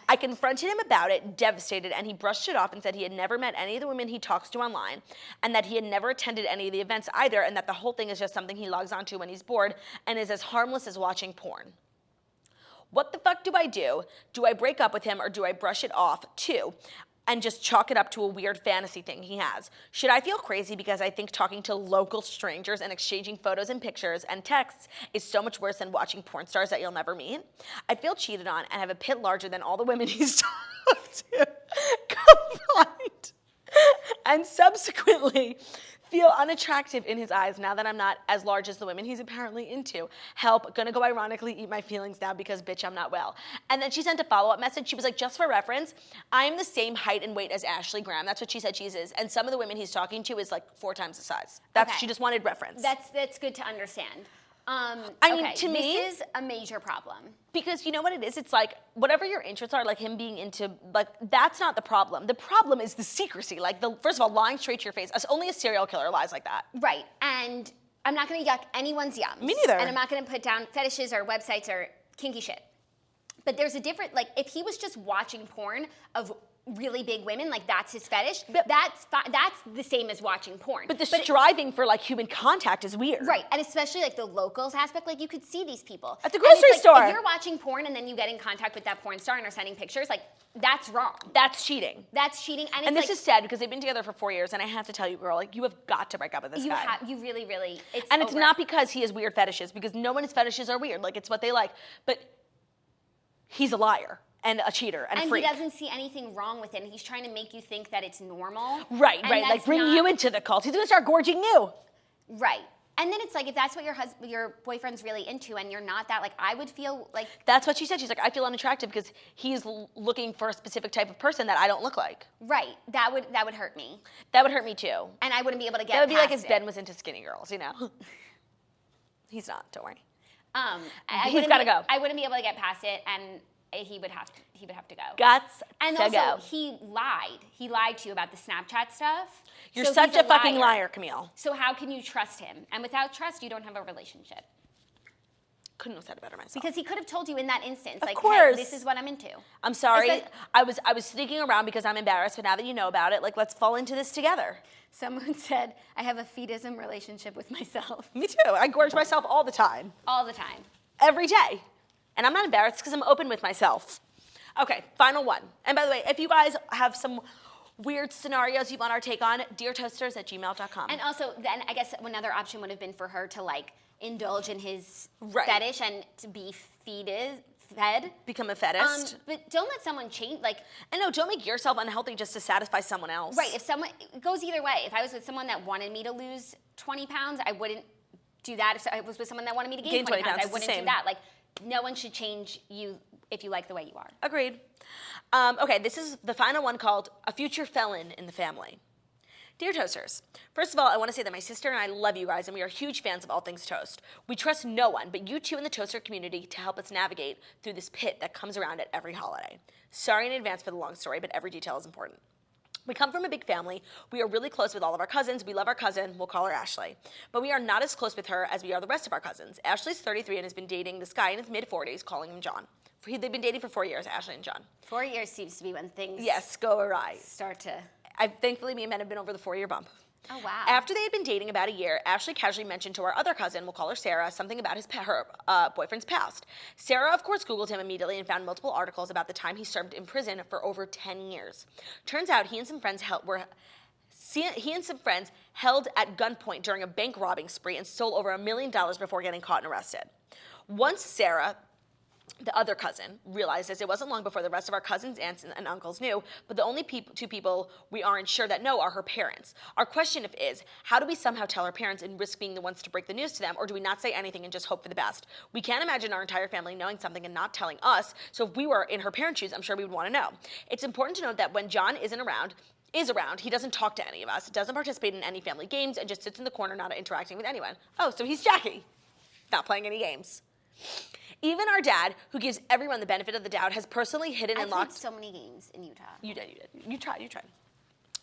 Speaker 2: I confronted him about it, devastated, and he brushed it off and said he had never met any of the women he talks to online, and that he had never attended any of the events either, and that the whole thing is just something he logs onto when he's bored and is as harmless as watching porn. What the fuck do I do? Do I break up with him or do I brush it off too? And just chalk it up to a weird fantasy thing he has? Should I feel crazy because I think talking to local strangers and exchanging photos and pictures and texts is so much worse than watching porn stars that you'll never meet? I feel cheated on and have a pit larger than all the women he's talked to combined. And subsequently feel unattractive in his eyes now that I'm not as large as the women he's apparently into. Help, gonna go ironically eat my feelings now because bitch, I'm not well. And then she sent a follow-up message. She was like, just for reference, I am the same height and weight as Ashley Graham. That's what she said she is. And some of the women he's talking to is like 4 times the size.
Speaker 1: Okay.
Speaker 2: She just wanted reference.
Speaker 1: That's good to understand.
Speaker 2: I mean, to me,
Speaker 1: this is a major problem.
Speaker 2: Because you know what it is? It's like, whatever your interests are, like him being into, like, that's not the problem. The problem is the secrecy. Like, first of all, lying straight to your face. Only a serial killer lies like that.
Speaker 1: Right, and I'm not gonna yuck anyone's yums.
Speaker 2: Me neither.
Speaker 1: And I'm not gonna put down fetishes or websites or kinky shit. But there's a different, like, if he was just watching porn of really big women, like that's his fetish, that's the same as watching porn.
Speaker 2: But striving for like human contact is weird.
Speaker 1: Right, and especially like the locals aspect, like you could see these people.
Speaker 2: At the grocery store.
Speaker 1: If you're watching porn and then you get in contact with that porn star and are sending pictures, like that's wrong.
Speaker 2: That's cheating.
Speaker 1: That's cheating.
Speaker 2: And this is sad because they've been together for 4 years, and I have to tell you, girl, like you have got to break up with this guy.
Speaker 1: You really, really,
Speaker 2: it's not because he has weird fetishes, because no one's fetishes are weird. Like it's what they like. But he's a liar. And a cheater and a freak.
Speaker 1: And he doesn't see anything wrong with it. And he's trying to make you think that it's normal.
Speaker 2: Right. Like bring you into the cult. He's gonna start gorging you.
Speaker 1: Right. And then it's like, if that's what your boyfriend's really into and you're not that, like, I would feel like...
Speaker 2: That's what she said. She's like, I feel unattractive because he's looking for a specific type of person that I don't look like.
Speaker 1: Right. That would hurt me.
Speaker 2: That would hurt me too.
Speaker 1: And I wouldn't be able to get
Speaker 2: That would be like if
Speaker 1: it.
Speaker 2: Ben was into skinny girls, you know? He's not, don't worry.
Speaker 1: He's
Speaker 2: got to go.
Speaker 1: I wouldn't be able to get past it, and he would have to go.
Speaker 2: Guts
Speaker 1: and
Speaker 2: to
Speaker 1: also,
Speaker 2: go.
Speaker 1: He lied. He lied to you about the Snapchat stuff.
Speaker 2: You're such a fucking liar, Camille.
Speaker 1: So how can you trust him? And without trust, you don't have a relationship.
Speaker 2: Couldn't have said it better myself.
Speaker 1: Because he could have told you in that instance,
Speaker 2: of
Speaker 1: like,
Speaker 2: course.
Speaker 1: Hey, this is what I'm into.
Speaker 2: I'm sorry. I was sneaking around because I'm embarrassed, but now that you know about it, like, let's fall into this together.
Speaker 1: Someone said, I have a fetishism relationship with myself.
Speaker 2: Me too. I gorge myself all the time.
Speaker 1: All the time.
Speaker 2: Every day. And I'm not embarrassed because I'm open with myself. Okay, final one. And by the way, if you guys have some weird scenarios you want our take on, deartoasters@gmail.com.
Speaker 1: And also, then I guess another option would have been for her to, like, indulge in his
Speaker 2: right.
Speaker 1: fetish and to be fed.
Speaker 2: Become a fetist.
Speaker 1: But don't let someone change, like...
Speaker 2: And no, don't make yourself unhealthy just to satisfy someone else.
Speaker 1: Right, it goes either way. If I was with someone that wanted me to lose 20 pounds, I wouldn't do that. If I was with someone that wanted me to gain 20 pounds, I wouldn't do that. Like, no one should change you if you like the way you are.
Speaker 2: Agreed. Okay, this is the final one called A Future Felon in the Family. Dear Toasters, first of all, I want to say that my sister and I love you guys, and we are huge fans of all things toast. We trust no one but you two in the toaster community to help us navigate through this pit that comes around at every holiday. Sorry in advance for the long story, but every detail is important. We come from a big family. We are really close with all of our cousins. We love our cousin. We'll call her Ashley. But we are not as close with her as we are the rest of our cousins. Ashley's 33 and has been dating this guy in his mid-40s, calling him John. They've been dating for 4 years, Ashley and John.
Speaker 1: 4 years seems to be when things...
Speaker 2: Yes, go awry.
Speaker 1: Start to...
Speaker 2: Thankfully, me and Ben have been over the 4-year bump.
Speaker 1: Oh, wow.
Speaker 2: After they had been dating about a year, Ashley casually mentioned to our other cousin, we'll call her Sarah, something about her boyfriend's past. Sarah, of course, Googled him immediately and found multiple articles about the time he served in prison for over 10 years. Turns out he and some friends held at gunpoint during a bank robbing spree and stole over $1 million before getting caught and arrested. Once Sarah, the other cousin, realized this, it wasn't long before the rest of our cousins, aunts, and uncles knew, but the only two people we aren't sure that know are her parents. Our question is, how do we somehow tell our parents and risk being the ones to break the news to them, or do we not say anything and just hope for the best? We can't imagine our entire family knowing something and not telling us, so if we were in her parents' shoes, I'm sure we would want to know. It's important to note that when John is around, he doesn't talk to any of us, doesn't participate in any family games, and just sits in the corner not interacting with anyone. Oh, so he's Jackie, not playing any games. Even our dad, who gives everyone the benefit of the doubt, has personally hidden and
Speaker 1: I
Speaker 2: locked.
Speaker 1: played so many games in Utah.
Speaker 2: You did. You tried.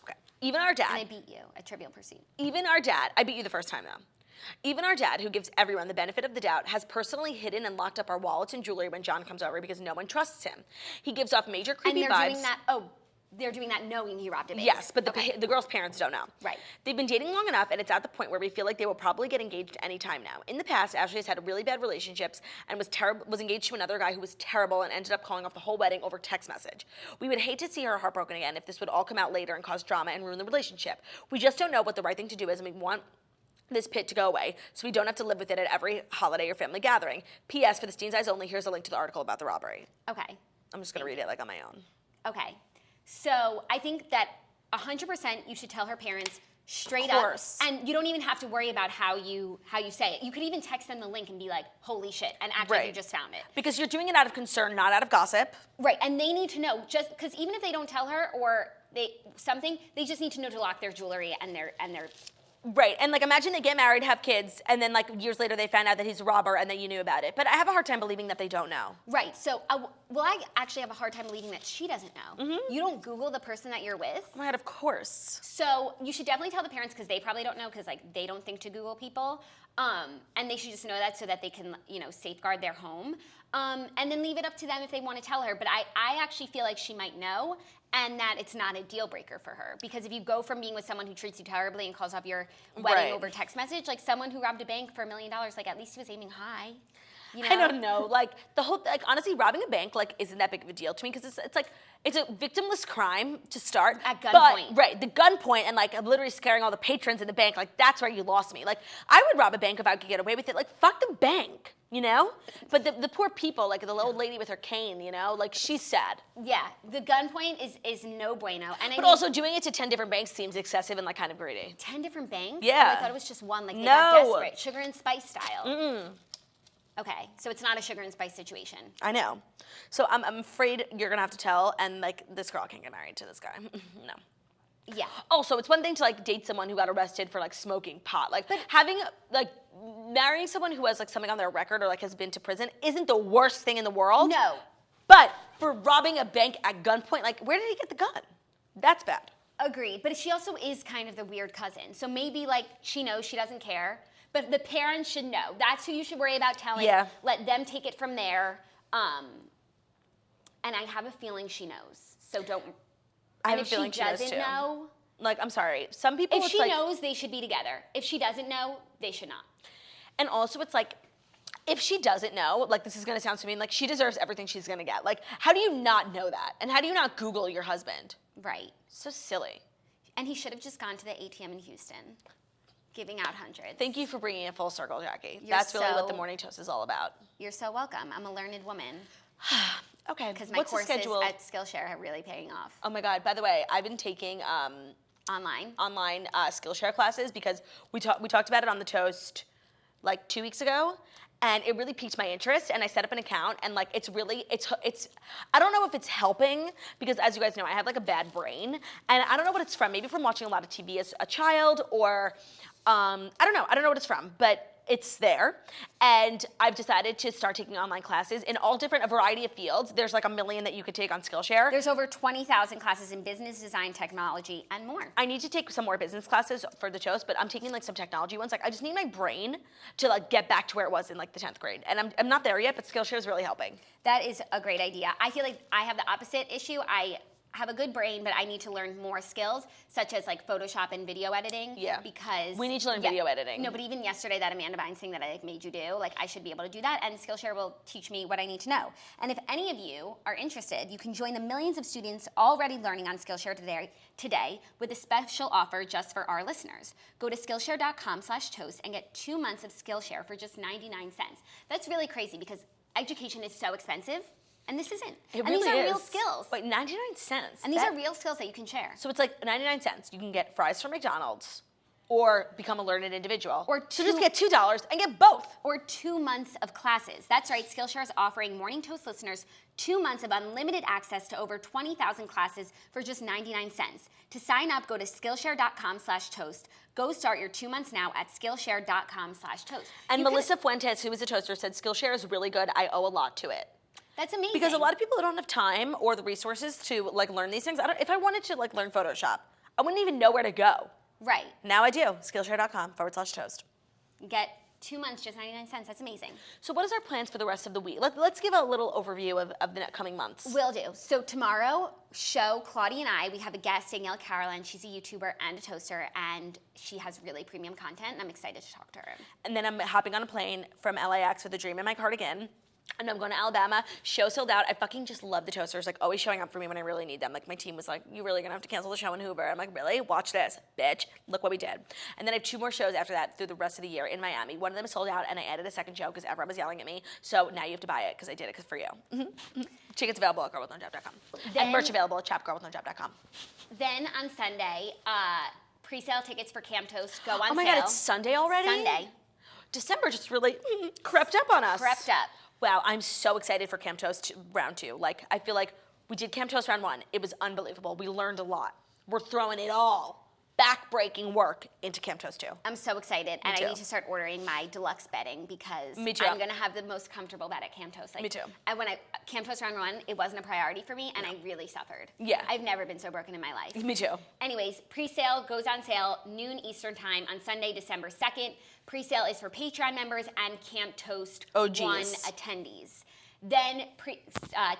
Speaker 2: Okay. Even our dad.
Speaker 1: And I beat you at Trivial Pursuit.
Speaker 2: Even our dad. I beat you the first time, though. Even our dad, who gives everyone the benefit of the doubt, has personally hidden and locked up our wallets and jewelry when John comes over because no one trusts him. He gives off major creepy
Speaker 1: And they're
Speaker 2: vibes.
Speaker 1: doing that. They're doing that knowing he robbed a bank.
Speaker 2: Yes, but the girl's parents don't know.
Speaker 1: Right.
Speaker 2: They've been dating long enough, and it's at the point where we feel like they will probably get engaged any time now. In the past, Ashley has had really bad relationships and was engaged to another guy who was terrible and ended up calling off the whole wedding over text message. We would hate to see her heartbroken again if this would all come out later and cause drama and ruin the relationship. We just don't know what the right thing to do is, and we want this pit to go away so we don't have to live with it at every holiday or family gathering. P.S. For the Steen's Eyes only, here's a link to the article about the robbery.
Speaker 1: Okay.
Speaker 2: I'm just going to read it like on my own.
Speaker 1: Okay. So I think that 100% you should tell her parents straight
Speaker 2: Of course.
Speaker 1: up. And you don't even have to worry about how you say it. You could even text them the link and be like, holy shit, and act like you just found it.
Speaker 2: Because you're doing it out of concern, not out of gossip.
Speaker 1: Right, and they need to know, just because even if they don't tell her or they just need to know to lock their jewelry and their
Speaker 2: Right, and like imagine they get married, have kids, and then like years later they found out that he's a robber and that you knew about it. But I have a hard time believing that they don't know.
Speaker 1: Right, so, I actually have a hard time believing that she doesn't know. Mm-hmm. You don't Google the person that you're with.
Speaker 2: Oh my God, of course.
Speaker 1: So you should definitely tell the parents because they probably don't know because like they don't think to Google people. And they should just know that so that they can, safeguard their home. And then leave it up to them if they want to tell her. But I actually feel like she might know and that it's not a deal breaker for her. Because if you go from being with someone who treats you terribly and calls off your wedding over text message, like someone who robbed a bank for $1 million, like at least he was aiming high. You know?
Speaker 2: I don't know. Like honestly, robbing a bank isn't that big of a deal to me because it's a victimless crime to start.
Speaker 1: At gunpoint.
Speaker 2: Right, the gunpoint and literally scaring all the patrons in the bank. Like that's where you lost me. Like I would rob a bank if I could get away with it. Like fuck the bank, But the poor people, like the old lady with her cane, she's sad.
Speaker 1: Yeah, the gunpoint is no bueno.
Speaker 2: But also doing it to 10 different banks seems excessive and kind of greedy.
Speaker 1: 10 different banks?
Speaker 2: Yeah.
Speaker 1: Oh, I thought it was just one. Like they got desperate. Sugar and spice style.
Speaker 2: Mm-mm.
Speaker 1: Okay, so it's not a sugar and spice situation.
Speaker 2: I know. So I'm afraid you're gonna have to tell, and this girl can't get married to this guy. No.
Speaker 1: Yeah.
Speaker 2: Also, it's one thing to date someone who got arrested for smoking pot. Marrying someone who has something on their record or has been to prison isn't the worst thing in the world.
Speaker 1: No.
Speaker 2: But for robbing a bank at gunpoint, where did he get the gun? That's bad.
Speaker 1: Agreed. But she also is kind of the weird cousin. So maybe she knows she doesn't care. But the parents should know. That's who you should worry about telling.
Speaker 2: Yeah.
Speaker 1: Let them take it from there. And I have a feeling she knows. So don't.
Speaker 2: I have a feeling she knows too.
Speaker 1: If she doesn't know.
Speaker 2: I'm sorry. Some people.
Speaker 1: If she knows, they should be together. If she doesn't know, they should not.
Speaker 2: And also, it's if she doesn't know, this is going to sound so mean, she deserves everything she's going to get. How do you not know that? And how do you not Google your husband?
Speaker 1: Right.
Speaker 2: So silly.
Speaker 1: And he should have just gone to the ATM in Houston, giving out hundreds.
Speaker 2: Thank you for bringing it full circle, Jackie. That's really what the Morning Toast is all about.
Speaker 1: You're so welcome. I'm a learned woman.
Speaker 2: Okay.
Speaker 1: Because my
Speaker 2: What's
Speaker 1: courses
Speaker 2: the schedule?
Speaker 1: at Skillshare are really paying off.
Speaker 2: Oh my God. By the way, I've been taking
Speaker 1: online
Speaker 2: Skillshare classes because we talked about it on the Toast 2 weeks ago, and it really piqued my interest. And I set up an account, and it's I don't know if it's helping because, as you guys know, I have a bad brain, and I don't know what it's from. Maybe from watching a lot of TV as a child, or I don't know what it's from, but it's there. And I've decided to start taking online classes in a variety of fields. There's 1 million that you could take on Skillshare.
Speaker 1: There's over 20,000 classes in business, design, technology, and more.
Speaker 2: I need to take some more business classes for the Toast, but I'm taking some technology ones. I just need my brain to get back to where it was in the 10th grade. And I'm not there yet, but Skillshare is really helping.
Speaker 1: That is a great idea. I feel like I have the opposite issue. I have a good brain, but I need to learn more skills, such as Photoshop and video editing.
Speaker 2: Yeah.
Speaker 1: Because
Speaker 2: we need to learn video editing.
Speaker 1: No, but even yesterday, that Amanda Bynes thing that I made you do, I should be able to do that, and Skillshare will teach me what I need to know. And if any of you are interested, you can join the millions of students already learning on Skillshare today with a special offer just for our listeners. Go to Skillshare.com/toast and get 2 months of Skillshare for just 99 cents. That's really crazy because education is so expensive. And this isn't.
Speaker 2: It
Speaker 1: and
Speaker 2: really
Speaker 1: these are
Speaker 2: is.
Speaker 1: real skills.
Speaker 2: Wait, 99 cents?
Speaker 1: And these are real skills that you can share.
Speaker 2: So it's 99 cents. You can get fries from McDonald's, or become a learned individual.
Speaker 1: So
Speaker 2: just get $2 and get both.
Speaker 1: Or 2 months of classes. That's right, Skillshare is offering Morning Toast listeners 2 months of unlimited access to over 20,000 classes for just 99 cents. To sign up, go to Skillshare.com/toast. Go start your 2 months now at Skillshare.com/toast.
Speaker 2: And Melissa Fuentes, who is a toaster, said Skillshare is really good. I owe a lot to it.
Speaker 1: That's amazing.
Speaker 2: Because a lot of people don't have time or the resources to like learn these things. If I wanted to like learn Photoshop, I wouldn't even know where to go.
Speaker 1: Right.
Speaker 2: Now I do. Skillshare.com/toast.
Speaker 1: Get 2 months, just 99 cents. That's amazing.
Speaker 2: So what is our plans for the rest of the week? Let's give a little overview of the coming months.
Speaker 1: Will do. So tomorrow, Claudia and I, we have a guest, Danielle Caroline. She's a YouTuber and a toaster, and she has really premium content, and I'm excited to talk to her.
Speaker 2: And then I'm hopping on a plane from LAX with a dream in my cardigan. And I'm going to Alabama. Show sold out. I fucking just love the toasters, like always showing up for me when I really need them. Like my team was like, "You really gonna have to cancel the show in Hoover?" I'm like, "Really? Watch this, bitch. Look what we did." And then I have 2 more shows after that through the rest of the year in Miami. One of them is sold out, and I added a second show because everyone was yelling at me. So now you have to buy it because I did it for you. Tickets available at girlwithnojob.com. And merch available at shopgirlwithnojob.com.
Speaker 1: Then on Sunday, pre-sale tickets for Camp Toast go on sale.
Speaker 2: Oh my God, it's Sunday already?
Speaker 1: Sunday.
Speaker 2: December just really crept up on us.
Speaker 1: Crept up.
Speaker 2: Wow, I'm so excited for Camp Toast round 2. Like, I feel like we did Camp Toast round 1. It was unbelievable. We learned a lot. We're throwing it all, back-breaking work into Camp Toast 2.
Speaker 1: I'm so excited, and
Speaker 2: too.
Speaker 1: I need to start ordering my deluxe bedding because
Speaker 2: Me too.
Speaker 1: I'm gonna have the most comfortable bed at Camp Toast. Like,
Speaker 2: Me too.
Speaker 1: And when Camp Toast round 1, it wasn't a priority for me, and I really suffered.
Speaker 2: Yeah.
Speaker 1: I've never been so broken in my life.
Speaker 2: Me too.
Speaker 1: Anyways, pre-sale goes on sale noon Eastern time on Sunday, December 2nd. Pre-sale is for Patreon members and Camp Toast 1 attendees. Then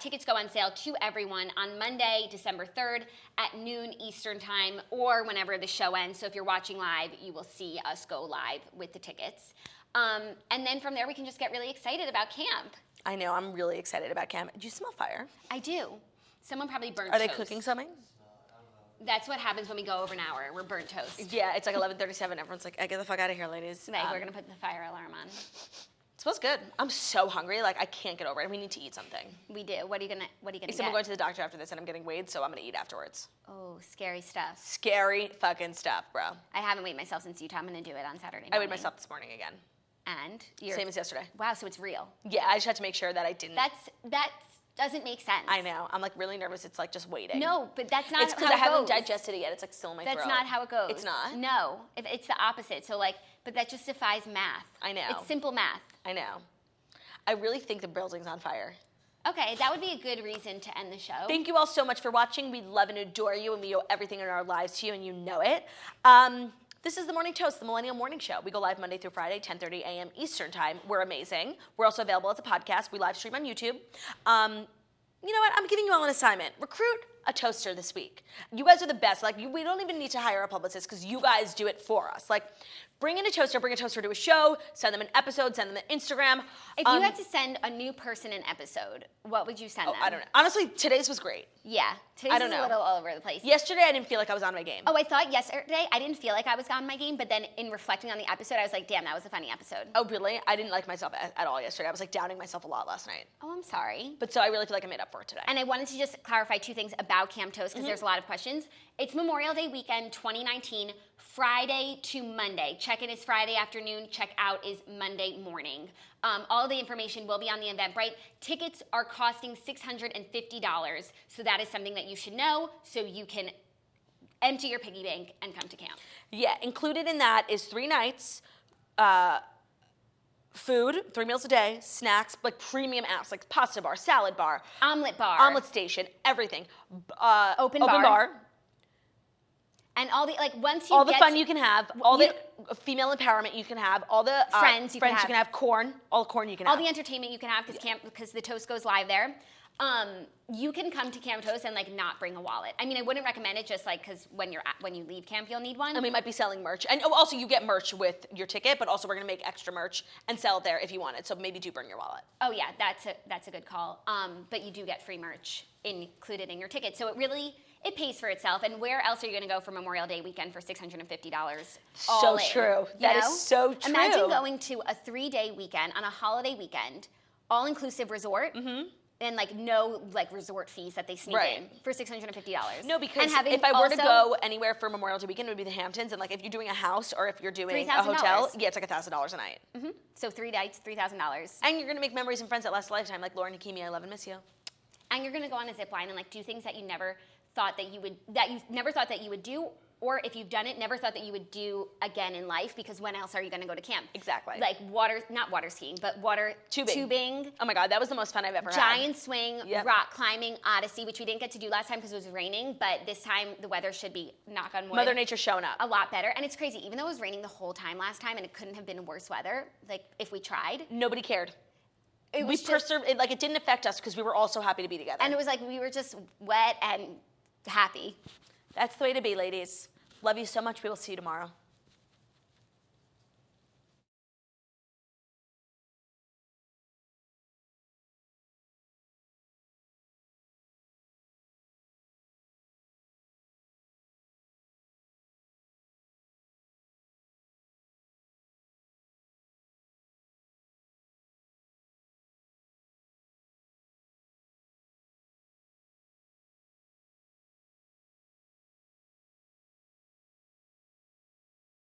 Speaker 1: tickets go on sale to everyone on Monday, December 3rd at noon Eastern time or whenever the show ends. So if you're watching live, you will see us go live with the tickets. And then from there, we can just get really excited about camp.
Speaker 2: I know, I'm really excited about camp. Do you smell fire?
Speaker 1: I do. Someone probably burnt
Speaker 2: Are
Speaker 1: toast.
Speaker 2: they cooking something?
Speaker 1: That's what happens when we go over an hour. We're burnt toast.
Speaker 2: Yeah, it's like 11:37. Everyone's like, get the fuck out of here, ladies.
Speaker 1: Like, we're going to put the fire alarm on.
Speaker 2: It smells good. I'm so hungry. Like, I can't get over it. We need to eat something.
Speaker 1: We do. What are you gonna
Speaker 2: Except
Speaker 1: get?
Speaker 2: I'm going to the doctor after this, and I'm getting weighed, so I'm going to eat afterwards.
Speaker 1: Oh, scary stuff.
Speaker 2: Scary fucking stuff, bro.
Speaker 1: I haven't weighed myself since Utah. I'm going to do it on Saturday morning.
Speaker 2: I weighed myself this morning again.
Speaker 1: And?
Speaker 2: Same as yesterday.
Speaker 1: Wow, so it's real.
Speaker 2: Yeah, I just had to make sure that I didn't.
Speaker 1: That doesn't make sense.
Speaker 2: I know. I'm like really nervous. It's like just waiting.
Speaker 1: No, but that's not how it goes.
Speaker 2: It's because I haven't digested it yet. It's like still in my throat.
Speaker 1: That's not how it goes.
Speaker 2: It's not?
Speaker 1: No, it's the opposite. So like, but that just defies math.
Speaker 2: I know.
Speaker 1: It's simple math.
Speaker 2: I know. I really think the building's on fire.
Speaker 1: Okay, that would be a good reason to end the show.
Speaker 2: Thank you all so much for watching. We love and adore you, and we owe everything in our lives to you, and you know it. This is the Morning Toast, the Millennial Morning Show. We go live Monday through Friday, 10:30 a.m. Eastern Time. We're amazing. We're also available as a podcast. We live stream on YouTube. You know what? I'm giving you all an assignment. Recruit a toaster this week. You guys are the best. Like, we don't even need to hire a publicist because you guys do it for us. Like, bring in a toaster, bring a toaster to a show, send them an episode, send them an Instagram.
Speaker 1: If you had to send a new person an episode, what would you send them?
Speaker 2: I don't know. Honestly, today's was great.
Speaker 1: Yeah, today's
Speaker 2: I don't
Speaker 1: is
Speaker 2: know.
Speaker 1: a little all over the place.
Speaker 2: Yesterday, I didn't feel like I was on my game.
Speaker 1: Oh, I thought yesterday I didn't feel like I was on my game, but then in reflecting on the episode, I was like, damn, that was a funny episode.
Speaker 2: Oh, really? I didn't like myself at all yesterday. I was like doubting myself a lot last night.
Speaker 1: Oh, I'm sorry.
Speaker 2: But so I really feel like I made up for it today.
Speaker 1: And I wanted to just clarify 2 things about Camp Toast because there's a lot of questions. It's Memorial Day weekend 2019, Friday to Monday. Check-in is Friday afternoon. Check-out is Monday morning. All the information will be on the Eventbrite. Tickets are costing $650, so that is something that you should know so you can empty your piggy bank and come to camp.
Speaker 2: Yeah, included in that is 3 nights, food, 3 meals a day, snacks, like premium apps, like pasta bar, salad bar, omelet station, everything.
Speaker 1: Open bar. And all the, like, once you
Speaker 2: all the
Speaker 1: get
Speaker 2: fun you can have, all the female empowerment you can have, all the
Speaker 1: friends you can have,
Speaker 2: corn, all the corn you can
Speaker 1: all
Speaker 2: have.
Speaker 1: the entertainment you can have because the Toast goes live there. You can come to Camp Toast and like not bring a wallet. I mean, I wouldn't recommend it just like because when you leave camp, you'll need one.
Speaker 2: And we might be selling merch. And also you get merch with your ticket, but also we're gonna make extra merch and sell it there if you want it. So maybe do bring your wallet.
Speaker 1: Oh yeah, that's a good call. But you do get free merch included in your ticket. So it pays for itself. And where else are you going to go for Memorial Day weekend for $650?
Speaker 2: So true. That is so true.
Speaker 1: Imagine going to a 3-day weekend on a holiday weekend, all-inclusive resort and like no like resort fees that they sneak in for $650.
Speaker 2: No, because
Speaker 1: and
Speaker 2: if I were to go anywhere for Memorial Day weekend, it would be the Hamptons, and like if you're doing a house or if you're doing a hotel, yeah, it's like $1,000 a night.
Speaker 1: So 3 nights, $3,000.
Speaker 2: And you're gonna make memories and friends that last a lifetime, like Lauren Hakimi, I love and miss you.
Speaker 1: And you're gonna go on a zip line and like do things that you never thought that you would do. Or if you've done it, never thought that you would do again in life, because when else are you going to go to camp?
Speaker 2: Exactly.
Speaker 1: Like not water skiing, but water tubing.
Speaker 2: Oh my God, that was the most fun I've ever had.
Speaker 1: Giant swing, rock climbing, Odyssey, which we didn't get to do last time because it was raining, but this time the weather should be, knock on wood,
Speaker 2: Mother Nature's showing up.
Speaker 1: A lot better. And it's crazy, even though it was raining the whole time last time and it couldn't have been worse weather, like if we tried.
Speaker 2: Nobody cared. We persevered, it didn't affect us because we were all so happy to be together.
Speaker 1: And it was like we were just wet and happy.
Speaker 2: That's the way to be, ladies. Love you so much. We will see you tomorrow.